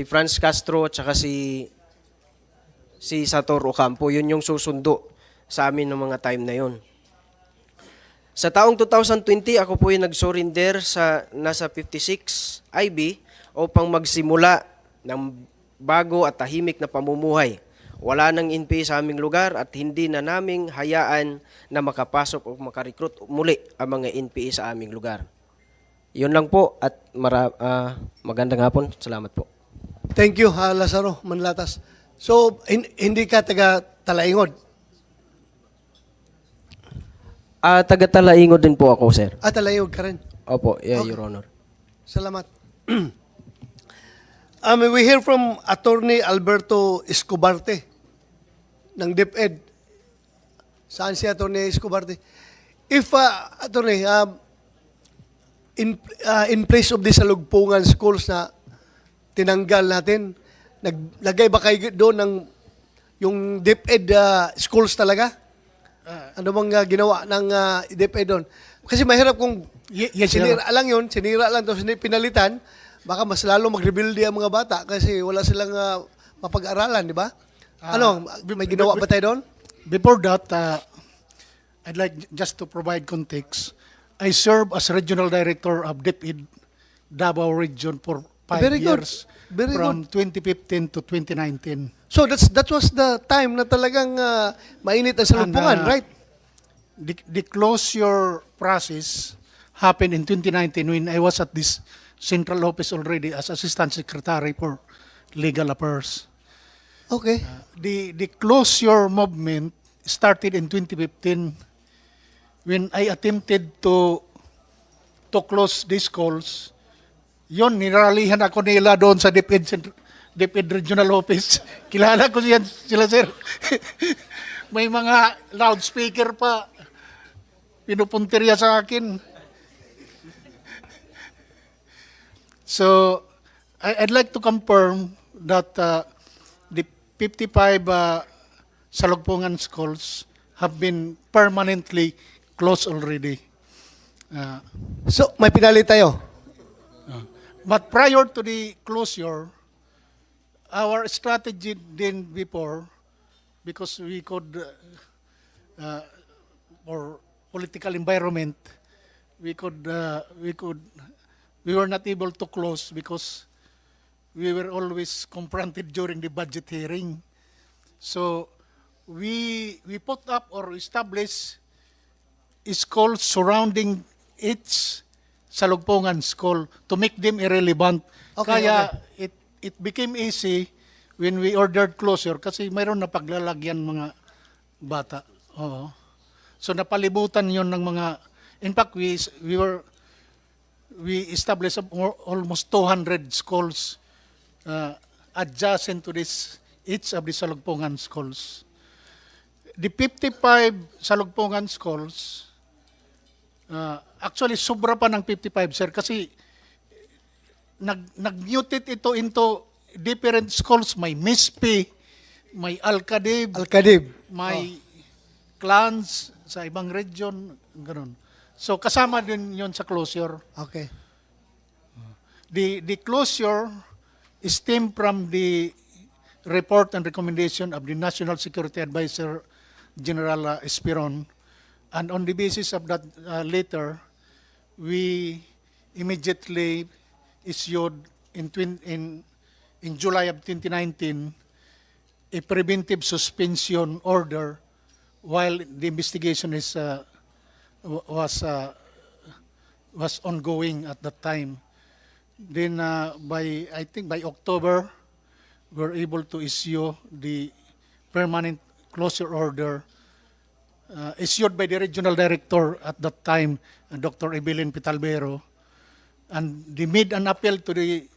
[SPEAKER 7] Franz Castro at saka si Sator Ocampo. Yun yung susundo sa amin ng mga time na yon. Sa taong 2020, ako po yung nag-surrender sa nasa 56 IB upang magsimula ng bago at tahimik na pamumuhay. Wala nang NPA sa aming lugar at hindi na naming hayaan na makapasok o makarecruit muli ang mga NPA sa aming lugar. Yun lang po at magandang hapon. Salamat po.
[SPEAKER 2] Thank you, Lazaro Manlatas. So, hindi ka taga Talaingod?
[SPEAKER 7] Taga Talaingod din po ako, sir.
[SPEAKER 2] Talaingod ka rin?
[SPEAKER 7] Opo, yeah,
[SPEAKER 2] Okay.
[SPEAKER 7] Your Honor.
[SPEAKER 2] Salamat. We hear from Attorney Alberto Escobarte ng DepEd. Saan si Attorney Escobarte? If, Attorney, in place of the salugpungan schools na tinanggal natin, naglagay ba kayo doon ng yung DepEd schools talaga? Ano bang ginawa ng DepEd doon? Kasi mahirap kung
[SPEAKER 8] Yes,
[SPEAKER 2] sinira lang yun, sinira lang tapos hindi pinalitan, baka mas lalo mag-rebuilde ang mga bata kasi wala silang mapag-aralan, di ba? Ano, may ginawa ba tayo doon?
[SPEAKER 8] Before that, I'd like just to provide context. I serve as regional director of DepEd Davao Region for 5
[SPEAKER 2] Very good.
[SPEAKER 8] years,
[SPEAKER 2] Very
[SPEAKER 8] from 2015 to 2019.
[SPEAKER 2] So that was the time na talagang mainit ang salugpungan,
[SPEAKER 8] And,
[SPEAKER 2] right?
[SPEAKER 8] The closure process happened in 2019 when I was at this central office already as Assistant Secretary for Legal Affairs.
[SPEAKER 2] Okay.
[SPEAKER 8] The closure movement started in 2015 when I attempted to close these schools. Yon, niralihan ako nila doon sa DepEd Regional Office. Kilala ko sila, sir. May mga loudspeaker pa. Pinupuntirya sa akin. So, I'd like to confirm that the 55 salugpungan schools have been permanently closed already.
[SPEAKER 2] So, may pinali tayo.
[SPEAKER 8] But prior to the closure, our strategy then before, because we could, or political environment, we were not able to close because we were always confronted during the budget hearing. So we put up or established schools surrounding each salugpungan school to make them irrelevant.
[SPEAKER 2] Okay,
[SPEAKER 8] Kaya it became easy when we ordered closure kasi mayroon na paglalagyan mga bata. Oo. So napalibutan yon ng mga, in fact we established almost 200 schools adjacent to this each of the salugpungan schools. The 55 salugpungan schools, actually sobra pa ng 55, sir, kasi nag-mutate ito into different schools. May MISPI, may Alcadib, may clans sa ibang region, ganun. So kasama din yon sa closure.
[SPEAKER 2] Okay.
[SPEAKER 8] The closure stemmed from the report and recommendation of the National Security Advisor General Esperon, and on the basis of that letter, we immediately issued in July of 2019 a preventive suspension order while the investigation was ongoing at that time. Then I think by October, we were able to issue the permanent closure order issued by the regional director at that time, Dr. Evelyn Pitalbero, and they made an appeal to the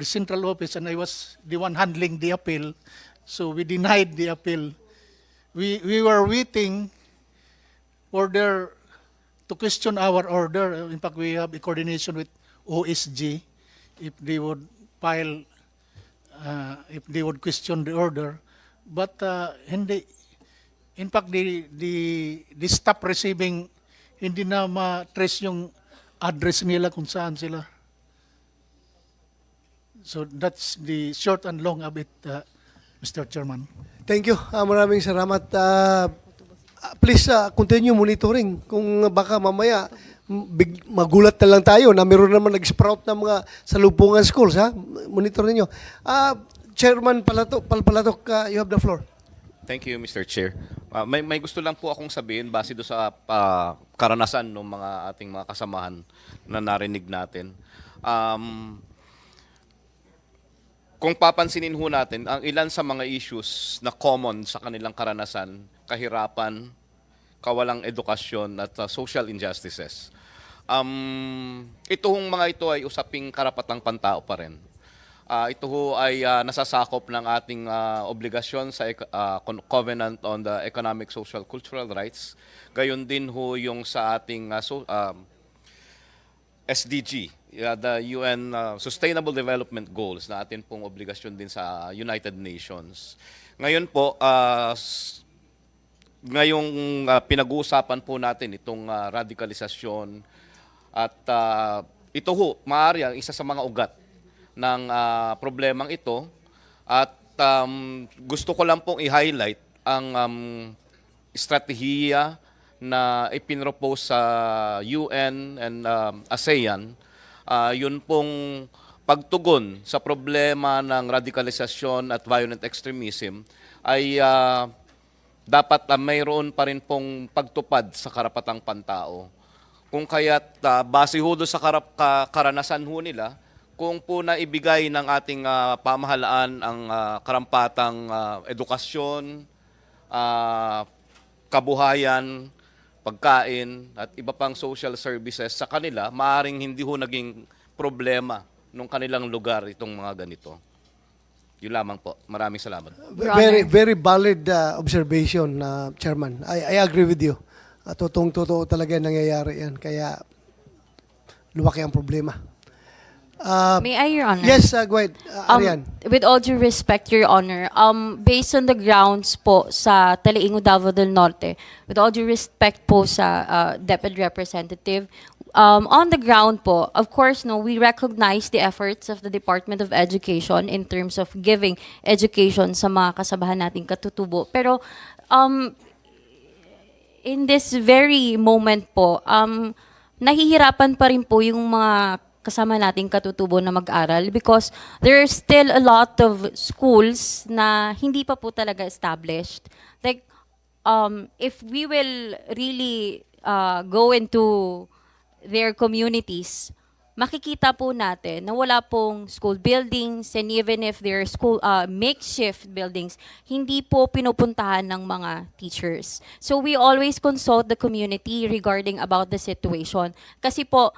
[SPEAKER 8] central office, and I was the one handling the appeal, so we denied the appeal. We were waiting for their to question our order. In fact, we have a coordination with OSG if they would file, if they would question the order. But hindi. In fact, the staff receiving, hindi na ma-trace yung address nila kung saan sila. So that's the short and long of it, Mr. Chairman.
[SPEAKER 2] Thank you. Maraming salamat. Please continue monitoring. Kung baka mamaya magulat na lang tayo na meron naman nag-sprout ng mga salubungan schools. Monitor ninyo. Chairman Palpallatok, you have the floor.
[SPEAKER 9] Thank you, Mr. Chair. May gusto lang po akong sabihin base do sa karanasan ng mga ating mga kasamahan na narinig natin. Kung papansinin ho natin, ang ilan sa mga issues na common sa kanilang karanasan, kahirapan, kawalang edukasyon at social injustices. Itong mga ito ay usaping karapatang pantao pa rin. Ito ho ay nasasakop ng ating obligasyon sa Covenant on the Economic, Social, Cultural Rights. Gayon din ho yung sa ating SDG, the UN Sustainable Development Goals na atin pong obligasyon din sa United Nations. Ngayon po, ngayong pinag-uusapan po natin itong radikalisasyon at ito ho, maaari ang isa sa mga ugat ng problemang ito at gusto ko lang pong i-highlight ang estratehiya na ipinropose sa UN and ASEAN. Yun pong pagtugon sa problema ng radikalisasyon at violent extremism ay dapat mayroon pa rin pong pagtupad sa karapatang pantao. Kung kaya't base ho doon sa karanasan ho nila, kung po na ibigay ng ating pamahalaan ang karampatang edukasyon, kabuhayan, pagkain, at iba pang social services sa kanila, maaaring hindi ho naging problema nung kanilang lugar itong mga ganito. Yun lamang po. Maraming salamat.
[SPEAKER 2] Very valid observation, Chairman. I agree with you. Totoo talaga nangyayari yan. Kaya lumaki ang problema.
[SPEAKER 6] May I, Your Honor?
[SPEAKER 2] Yes, go ahead, Arian.
[SPEAKER 6] With all due respect, Your Honor, based on the grounds po sa Talingo, Davao del Norte, with all due respect po sa Deputy Representative, on the ground po, of course, no, we recognize the efforts of the Department of Education in terms of giving education sa mga kasabahan nating katutubo. Pero in this very moment po, nahihirapan pa rin po yung mga kasama nating katutubo na mag-aral because there are still a lot of schools na hindi pa po talaga established. Like, if we will really go into their communities, makikita po natin na wala pong school buildings, and even if there are school makeshift buildings, hindi po pinupuntahan ng mga teachers. So we always consult the community regarding about the situation. Kasi po,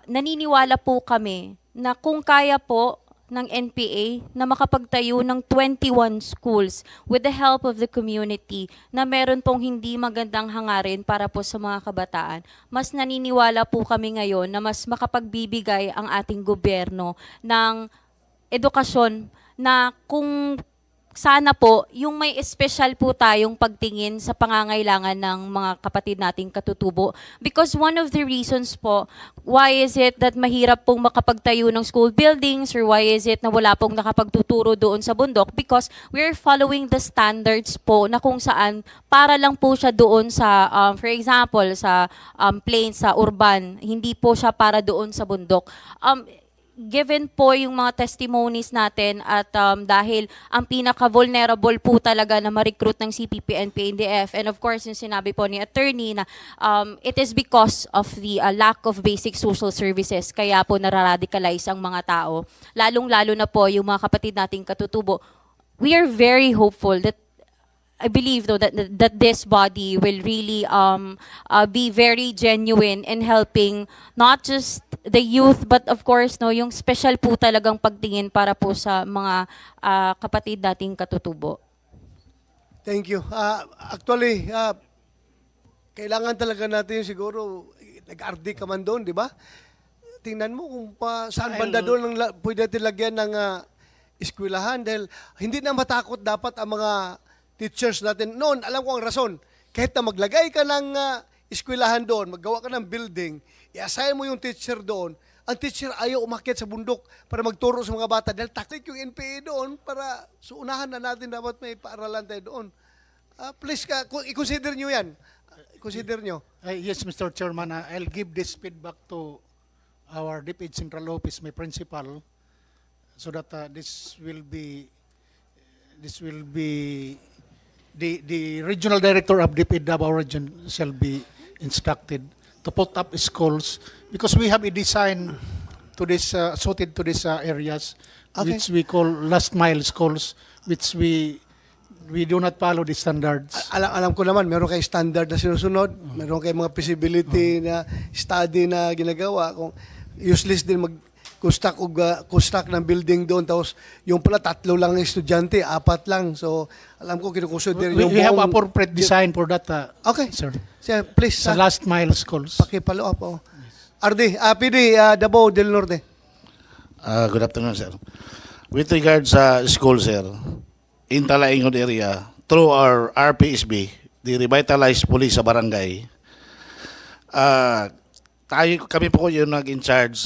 [SPEAKER 6] naniniwala po kami na kung kaya po ng NPA na makapagtayo ng 21 schools with the help of the community na meron pong hindi magandang hangarin para po sa mga kabataan, mas naniniwala po kami ngayon na mas makapagbibigay ang ating gobyerno ng edukasyon na kung sana po, yung may espesyal po tayong pagtingin sa pangangailangan ng mga kapatid nating katutubo. Because one of the reasons po, why is it that mahirap pong makapagtayo ng school buildings or why is it na wala pong nakapagtuturo doon sa bundok? Because we're following the standards po na kung saan para lang po siya doon sa, for example, sa plains, sa urban. Hindi po siya para doon sa bundok. Given po yung mga testimonies natin at dahil ang pinaka-vulnerable po talaga na ma-recruit ng CPP, NPA, NDF, and of course yung sinabi po ni attorney na it is because of the lack of basic social services kaya po nararadicalize ang mga tao. Lalong-lalo na po yung mga kapatid nating katutubo. We are very hopeful that I believe though that this body will really be very genuine in helping not just the youth but of course no yung special po talagang pagtingin para po sa mga kapatid nating katutubo.
[SPEAKER 2] Thank you. Actually, kailangan talaga natin yung siguro, nag-RD ka man doon, di ba? Tingnan mo kung saan banda doon pwede natin lagyan ng eskwelahan dahil hindi na matakot dapat ang mga teachers natin. Noon, alam ko ang rason. Kahit na maglagay ka ng eskwelahan doon, maggawa ka ng building, i-assign mo yung teacher doon, ang teacher ayaw umakyat sa bundok para magturo sa mga bata dahil taktik yung NPA doon para suunahan na natin dapat may paaralan tayo doon. Please, i-consider nyo yan. I-consider nyo.
[SPEAKER 8] Yes, Mr. Chairman, I'll give this feedback to our DepEd Central Office, my principal, so that this will be the regional director of DepEd Davao Region shall be instructed to put up schools because we have a design to this suited to these areas,
[SPEAKER 2] Okay.
[SPEAKER 8] which we call last mile schools, which we do not follow the standards.
[SPEAKER 2] Alam ko naman, meron kayo standard na sinusunod, meron kayo mga feasibility na study na ginagawa. Kung useless din construct ng building doon, tapos yung pala 3 lang ng estudyante, 4 lang. So, alam ko, kinukonsider yung
[SPEAKER 8] We have appropriate design for that,
[SPEAKER 2] Okay.
[SPEAKER 8] sir.
[SPEAKER 2] Sir, please,
[SPEAKER 8] Sa last mile schools.
[SPEAKER 2] pakipalo up. RD, PD, Davao del Norte.
[SPEAKER 10] Good afternoon, sir. With regards sa school, sir, in Talaingod area, through our RPSB, the Revitalized Police sa Barangay, kami po yung nag-in charge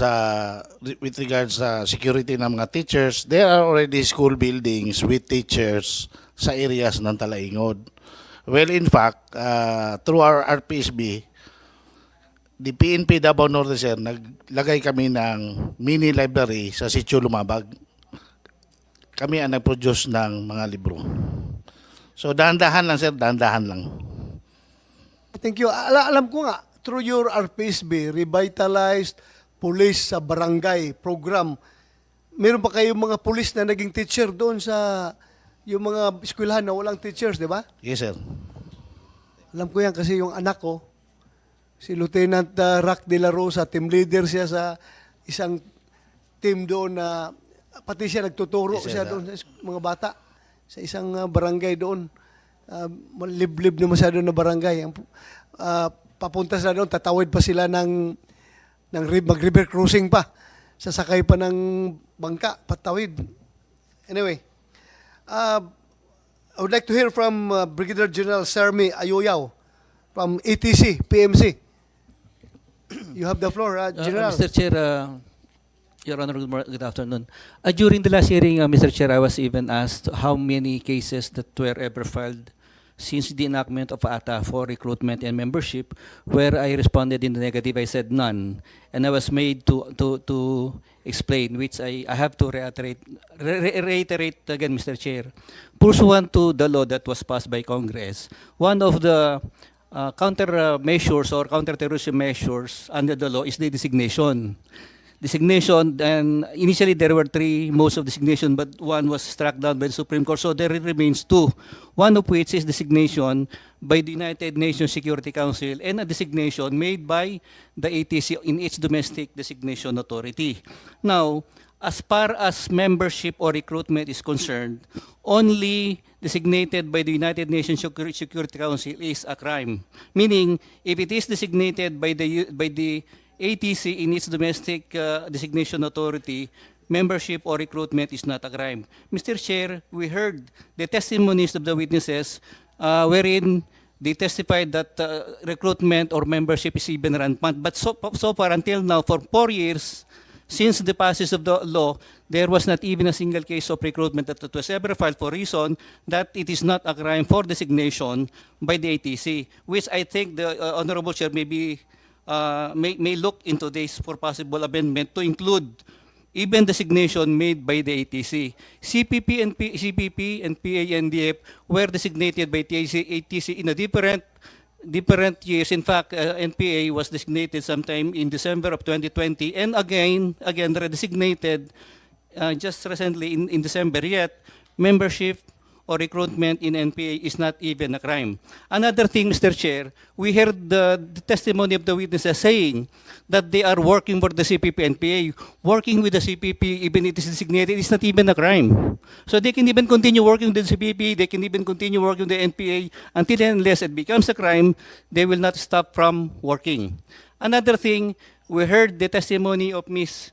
[SPEAKER 10] with regards sa security ng mga teachers. There are already school buildings with teachers sa areas ng Talaingod. Well, in fact, through our RPSB, the PNP Davao Norte, sir, naglagay kami ng mini library sa Sitio Lumabag. Kami ang nag-produce ng mga libro. So, dahan-dahan lang, sir, dahan-dahan lang.
[SPEAKER 2] Thank you. Alam ko nga, through your RPSB, Revitalized Police sa Barangay program, meron pa kayong mga police na naging teacher doon sa yung mga eskwelahan na walang teachers, di ba?
[SPEAKER 10] Yes, sir.
[SPEAKER 2] Alam ko yan kasi yung anak ko, si Lieutenant Rack de la Rosa, team leader siya sa isang team doon na pati siya nagtuturo
[SPEAKER 10] Yes, sir.
[SPEAKER 2] siya doon sa mga bata sa isang barangay doon. Liblib na masyado na barangay. Papunta sila doon, tatawid pa sila ng mag-river crossing pa. Sasakay pa ng bangka, patawid. Anyway, I would like to hear from Brigadier General Sermi Ayoyaw from ATC, PMC. You have the floor, General.
[SPEAKER 11] Mr. Chair, Your Honor, good afternoon. During the last hearing, Mr. Chair, I was even asked how many cases that were ever filed since the enactment of ATA for recruitment and membership, where I responded in the negative. I said none. And I was made to explain, which I have to reiterate again, Mr. Chair. Pursuant to the law that was passed by Congress, one of the countermeasures or counterterrorism measures under the law is the designation. Designation, and initially there were three modes of designation, but one was struck down by the Supreme Court, so there remains two. One of which is designation by the United Nations Security Council and a designation made by the ATC in its domestic designation authority. Now, as far as membership or recruitment is concerned, only designated by the United Nations Security Council is a crime. Meaning, if it is designated by the ATC in its domestic designation authority, membership or recruitment is not a crime. Mr. Chair, we heard the testimonies of the witnesses wherein they testified that recruitment or membership is even rampant. But so far until now, for 4 years, since the passage of the law, there was not even a single case of recruitment that was ever filed for reason that it is not a crime for designation by the ATC, which I think the Honorable Chair may look into this for possible amendment to include even designation made by the ATC. CPP and PANDF were designated by ATC in a different years. In fact, NPA was designated sometime in December of 2020 and again redesignated just recently in December, yet membership or recruitment in NPA is not even a crime. Another thing, Mr. Chair, we heard the testimony of the witnesses saying that they are working for the CPP NPA. Working with the CPP, even if it is designated, is not even a crime. So they can even continue working with the CPP, they can even continue working with the NPA until and unless it becomes a crime, they will not stop from working. Another thing, we heard the testimony of Ms.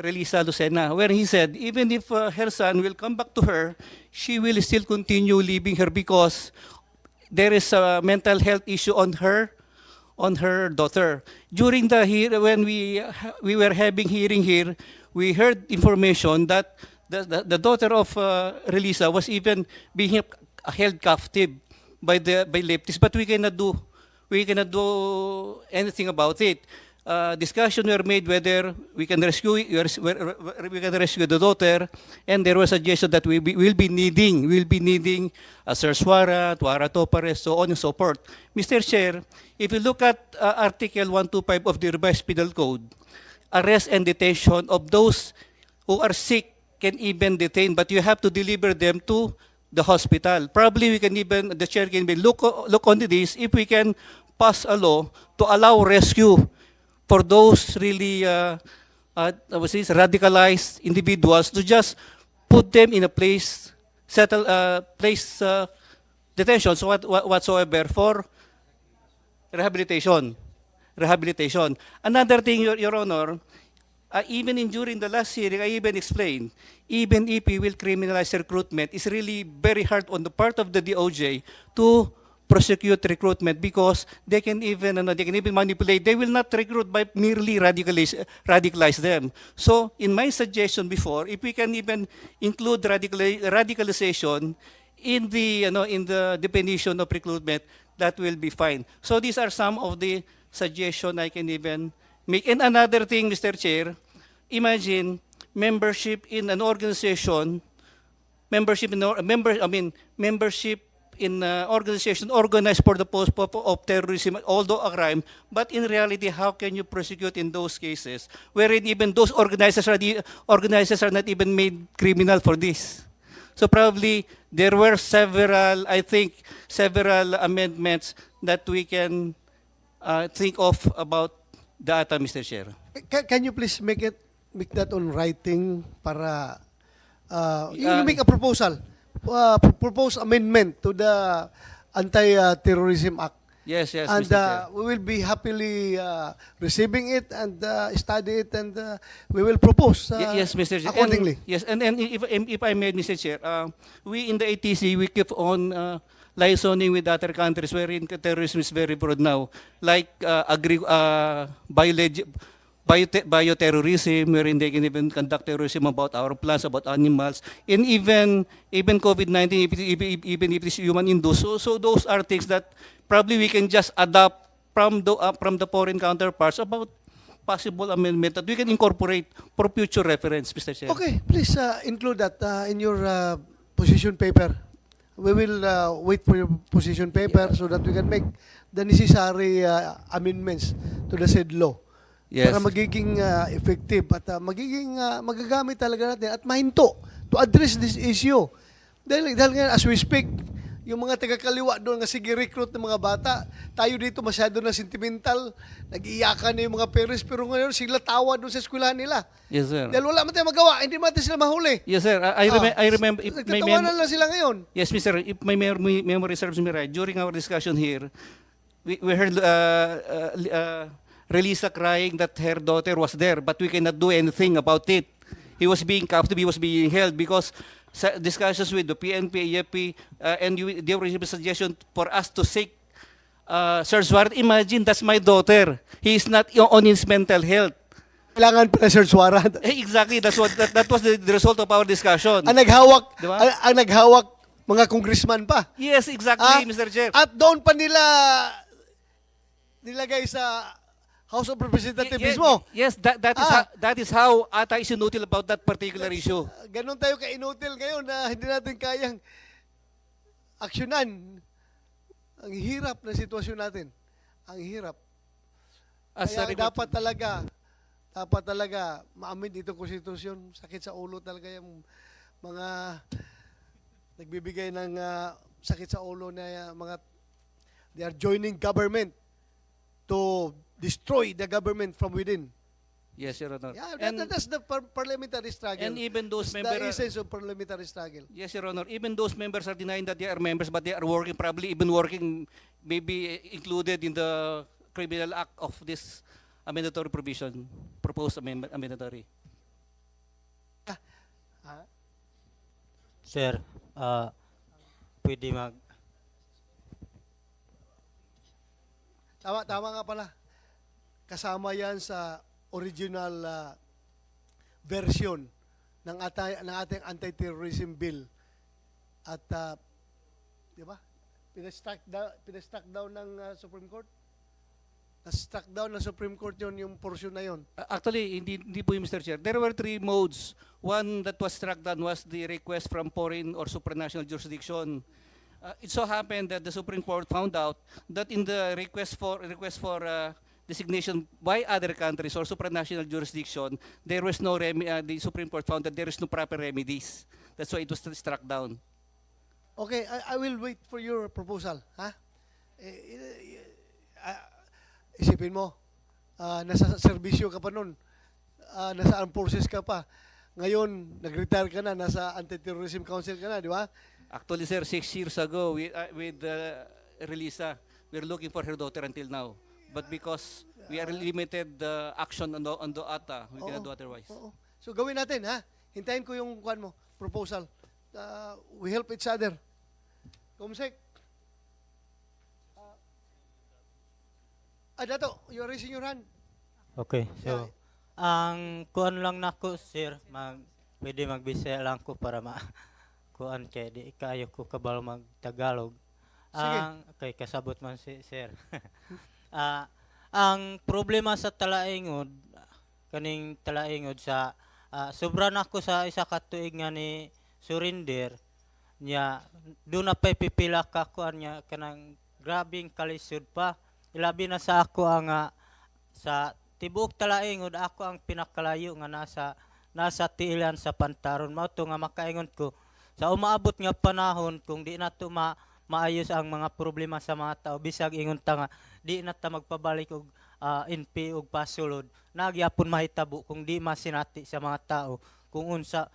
[SPEAKER 11] Relisa Lucena, where he said, even if her son will come back to her, she will still continue leaving her because there is a mental health issue on her daughter. During when we were having hearing here, we heard information that the daughter of Relisa was even being held captive by leftists, but we cannot do anything about it. Discussion were made whether we can rescue the daughter, and there was a suggestion that we will be needing a search warrant, to arrest, so on and so forth. Mr. Chair, if you look at Article 125 of the Revised Penal Code, arrest and detention of those who are sick can even detain, but you have to deliver them to the hospital. Probably the chair can look onto this if we can pass a law to allow rescue for those really radicalized individuals, to just put them in a place detention, so whatsoever, for rehabilitation. rehabilitation. Another thing, Your Honor, even during the last hearing, I even explained, even if we will criminalize recruitment, it's really very hard on the part of the DOJ to prosecute recruitment because they can even manipulate. They will not recruit by merely radicalize them. So, in my suggestion before, if we can even include radicalization in the definition of recruitment, that will be fine. So, these are some of the suggestions I can even make. And another thing, Mr. Chair, imagine membership in an organization, membership in organization organized for the purpose of terrorism, although a crime, but in reality, how can you prosecute in those cases, wherein even those organizers are not even made criminal for this? So probably there were several amendments that we can think of about data, Mr. Chair.
[SPEAKER 2] Can you please make that on writing para you make a proposal, propose amendment to the Anti-Terrorism Act.
[SPEAKER 11] Yes,
[SPEAKER 2] And
[SPEAKER 11] Mr. Chair.
[SPEAKER 2] we will be happily receiving it and study it, and we will propose
[SPEAKER 11] Yes, Mr. Chair.
[SPEAKER 2] accordingly.
[SPEAKER 11] Yes, and if I may, Mr. Chair, we in the ATC, we keep on liaising with other countries wherein terrorism is very broad now, like bioterrorism, wherein they can even conduct terrorism about our plants, about animals, and even COVID-19, even if it is human-induced. So those are things that probably we can just adopt from the foreign counterparts about possible amendment that we can incorporate for future reference, Mr. Chair.
[SPEAKER 2] Okay, please include that in your position paper. We will wait for your position paper so that we can make the necessary amendments to the said law.
[SPEAKER 11] Yes.
[SPEAKER 2] Para magiging effective at magagamit talaga natin at mahinto to address this issue. Dahil ngayon, as we speak, yung mga taga-kaliwa doon nga sige recruit ng mga bata, tayo dito masyado na sentimental, nag-iyakan na yung mga parents, pero ngayon sila tawa doon sa eskwelahan nila.
[SPEAKER 11] Yes, sir.
[SPEAKER 2] Dahil wala man tayong magawa, hindi man natin sila mahuli.
[SPEAKER 11] Yes, sir. I remember. If my
[SPEAKER 2] Nagtatawanan lang sila ngayon.
[SPEAKER 11] Yes, Mr. If my memory serves me right, during our discussion here, we heard Relisa crying that her daughter was there, but we cannot do anything about it. He was being captive, he was being held because discussions with the PNP, AFP, and they were a suggestion for us to seek search warrant. Imagine, that's my daughter. He is not on his mental health.
[SPEAKER 2] Kailangan pala search warrant.
[SPEAKER 11] Exactly, that was the result of our discussion.
[SPEAKER 2] Ang naghawak,
[SPEAKER 11] Diba?
[SPEAKER 2] ang naghawak mga congressman pa.
[SPEAKER 11] Yes, exactly, Mr. Chair.
[SPEAKER 2] At doon pa nila nilagay sa House of Representatives mismo.
[SPEAKER 11] Yes, that is how ata is inutil about that particular issue.
[SPEAKER 2] Ganon tayo ka-inutil ngayon na hindi natin kayang aksyonan. Ang hirap na sitwasyon natin. Ang hirap. Kaya dapat talaga maamin itong konstitusyon. Sakit sa ulo talaga yung mga nagbibigay ng sakit sa ulo na mga they are joining government to destroy the government from within.
[SPEAKER 11] Yes, Your Honor.
[SPEAKER 2] Yeah, that's the parliamentary struggle.
[SPEAKER 11] And even those
[SPEAKER 2] It's
[SPEAKER 11] members
[SPEAKER 2] the essence of parliamentary struggle.
[SPEAKER 11] Yes, Your Honor. Even those members are denying that they are members, but they are working, probably even working, maybe included in the criminal act of this amendatory provision, proposed amendatory.
[SPEAKER 3] Sir, pwede
[SPEAKER 2] Tama nga pala. Kasama yan sa original version ng ating anti-terrorism bill. At, di ba? Pinastruck down ng Supreme Court? Na-struck down ng Supreme Court yung portion na yun.
[SPEAKER 11] Actually, hindi po yung Mr. Chair. There were 3 modes. One that was struck down was the request from foreign or supranational jurisdiction. It so happened that the Supreme Court found out that in the request for designation by other countries or supranational jurisdiction, there was no the Supreme Court found that there is no proper remedies. That's why it was struck down.
[SPEAKER 2] Okay, I will wait for your proposal. Ha? Isipin mo, nasa serbisyo ka pa nun, nasa armed forces ka pa. Ngayon, nag-retire ka na, nasa Anti-Terrorism Council ka na, di ba?
[SPEAKER 11] Actually, sir, 6 years ago with Relisa, we're looking for her daughter until now. but because we are limited action on the ATA, we cannot do otherwise.
[SPEAKER 2] Oo. So gawin natin, ha? Hintayin ko yung kuan mo, proposal. We help each other. Kumsek. Dato, you're raising your hand.
[SPEAKER 3] Okay,
[SPEAKER 2] Yeah.
[SPEAKER 3] so ang kuan lang nako sir, pwede magbisaya lang ko para kuan kay di kayo ko kabalo mag Tagalog.
[SPEAKER 2] Sige.
[SPEAKER 3] Kay kasabot man si sir. Ang problema sa talaingod kaning talaingod sa sobra nako sa isa ka tuig nga ni surrender niya do na pay pipila ka kuan niya kanang grabing kalisod pa. Ilabi na sa ako ang sa tibuok talaingod ako ang pinakalayo nga nasa tiilan sa pantaron. Mao to nga makaingon ko sa umaabot nga panahon kung di na to maayos ang mga problema sa mga tao bisag ingon ta nga di na ta magpabalik og NP og pasulod nagyapon mahitabo kung di masinati sa mga tao kung unsa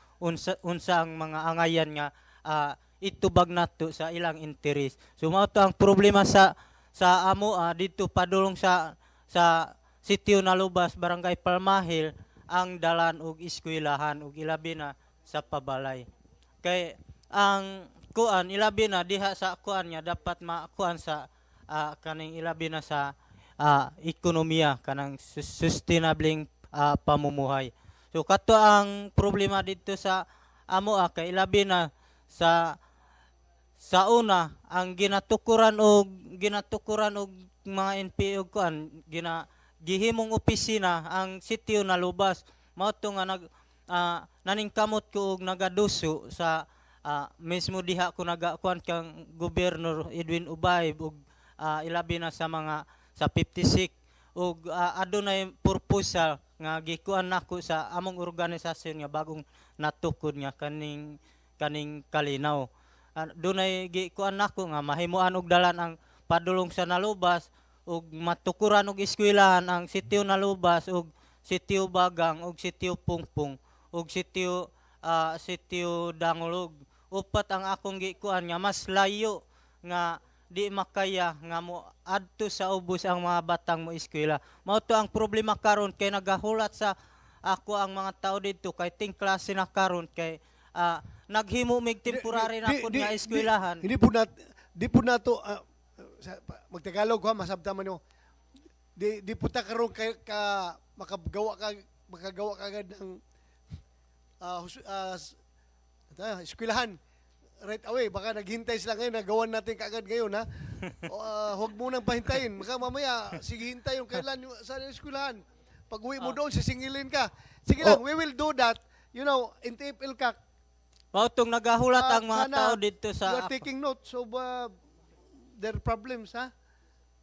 [SPEAKER 3] ang mga angayan nga itubag nato sa ilang interes. So mao to ang problema sa amo dito padulong sa sitio Nalubas, Barangay Palmahil ang dalan og eskwelahan ug ilabi na sa pabalay. Kay ang kuan ilabi na diha sa kuan niya dapat makuan sa kaning ilabi na sa ekonomiya kanang sustainable pamumuhay. So kato ang problema dito sa amo kay ilabi na sa una ang ginatukuran og mga NPO kuan gihimong opisina ang sitio Nalubas mao to nga naningkamot ko og nagaduso sa mismo diha ko nagakuan kang Gobernador Edwin Ubay og ilabi na sa 56 og adunay proposal nga gikuan nako sa among organisasyon nga bagong natukod nga kaning kalinaw. Dunay gikuan nako nga mahimuan og dalan ang padulong sa Nalubas ug matukuran og eskwelahan ang sitio Nalubas ug sitio Bagang ug sitio Pungpung ug sitio Dangolog. Upat ang akong gikuan nga mas layo nga di makaya nga mo adto sa ubos ang mga batang mo eskwela. Mao to ang problema karon kay nagahulat sa ako ang mga tao dito kay ting klase na karon kay naghimo mig temporary na pud nga eskwelahan.
[SPEAKER 2] Di po nato magtagalog ha masabta man nyo. Di po ta karon makagawa kagad ng eskwelahan right away. Baka naghintay sila ngayon, nagawan natin kaagad ngayon, ha? Huwag mo nang pahintayin. Baka mamaya, sige hintay yung kailan sa eskwelahan. Pag uwi mo doon, sisingilin ka. Sige lang, we will do that. You know, in TFL-CAC.
[SPEAKER 3] Mautong nagahulat ang mga
[SPEAKER 2] sana
[SPEAKER 3] tao dito
[SPEAKER 2] you
[SPEAKER 3] sa
[SPEAKER 2] are taking notes of their problems, ha?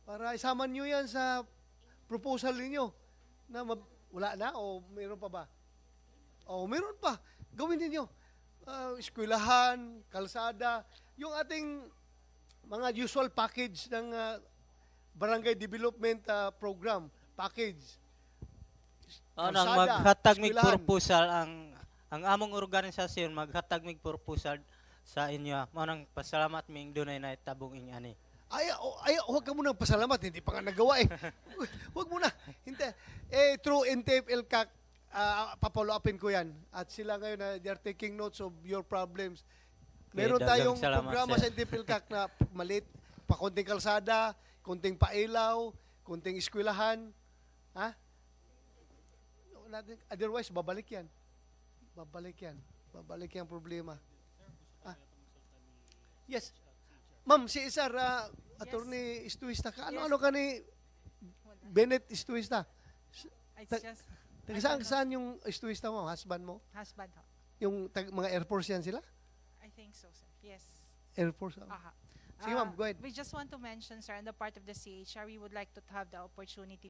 [SPEAKER 2] Para isama nyo yan sa proposal ninyo. Na wala na o meron pa ba? O meron pa. Gawin ninyo. Eskwelahan, kalsada, yung ating mga usual package ng barangay development program, package.
[SPEAKER 3] nang maghatag mig proposal ang among organisasyon maghatag mig proposal sa inyo. Mao nang pasalamat ming dunay na tabong ing ani.
[SPEAKER 2] Huwag ka munang pasalamat, hindi pa nga nagawa eh. Huwag muna. Hintay. Through NTFL-CAC, papalo-upin ko yan. At sila ngayon, they are taking notes of your problems. Meron tayong programa sa NTFL-CAC na maliit, pa konting kalsada, konting pailaw, konting eskwelahan. Ha? Otherwise, babalik yan. Babalik yan problema. Yes. Ma'am, si Isar, attorney Istuista ka. Ano ka ni Bennett Istuista? Saan yung Istuista mo? Husband mo?
[SPEAKER 12] Husband ho.
[SPEAKER 2] Yung mga Air Force yan sila?
[SPEAKER 12] I think so, sir. Yes.
[SPEAKER 2] Air Force? Sige ma'am, go ahead.
[SPEAKER 12] We just want to mention, sir, on the part of the CHR, we would like to have the opportunity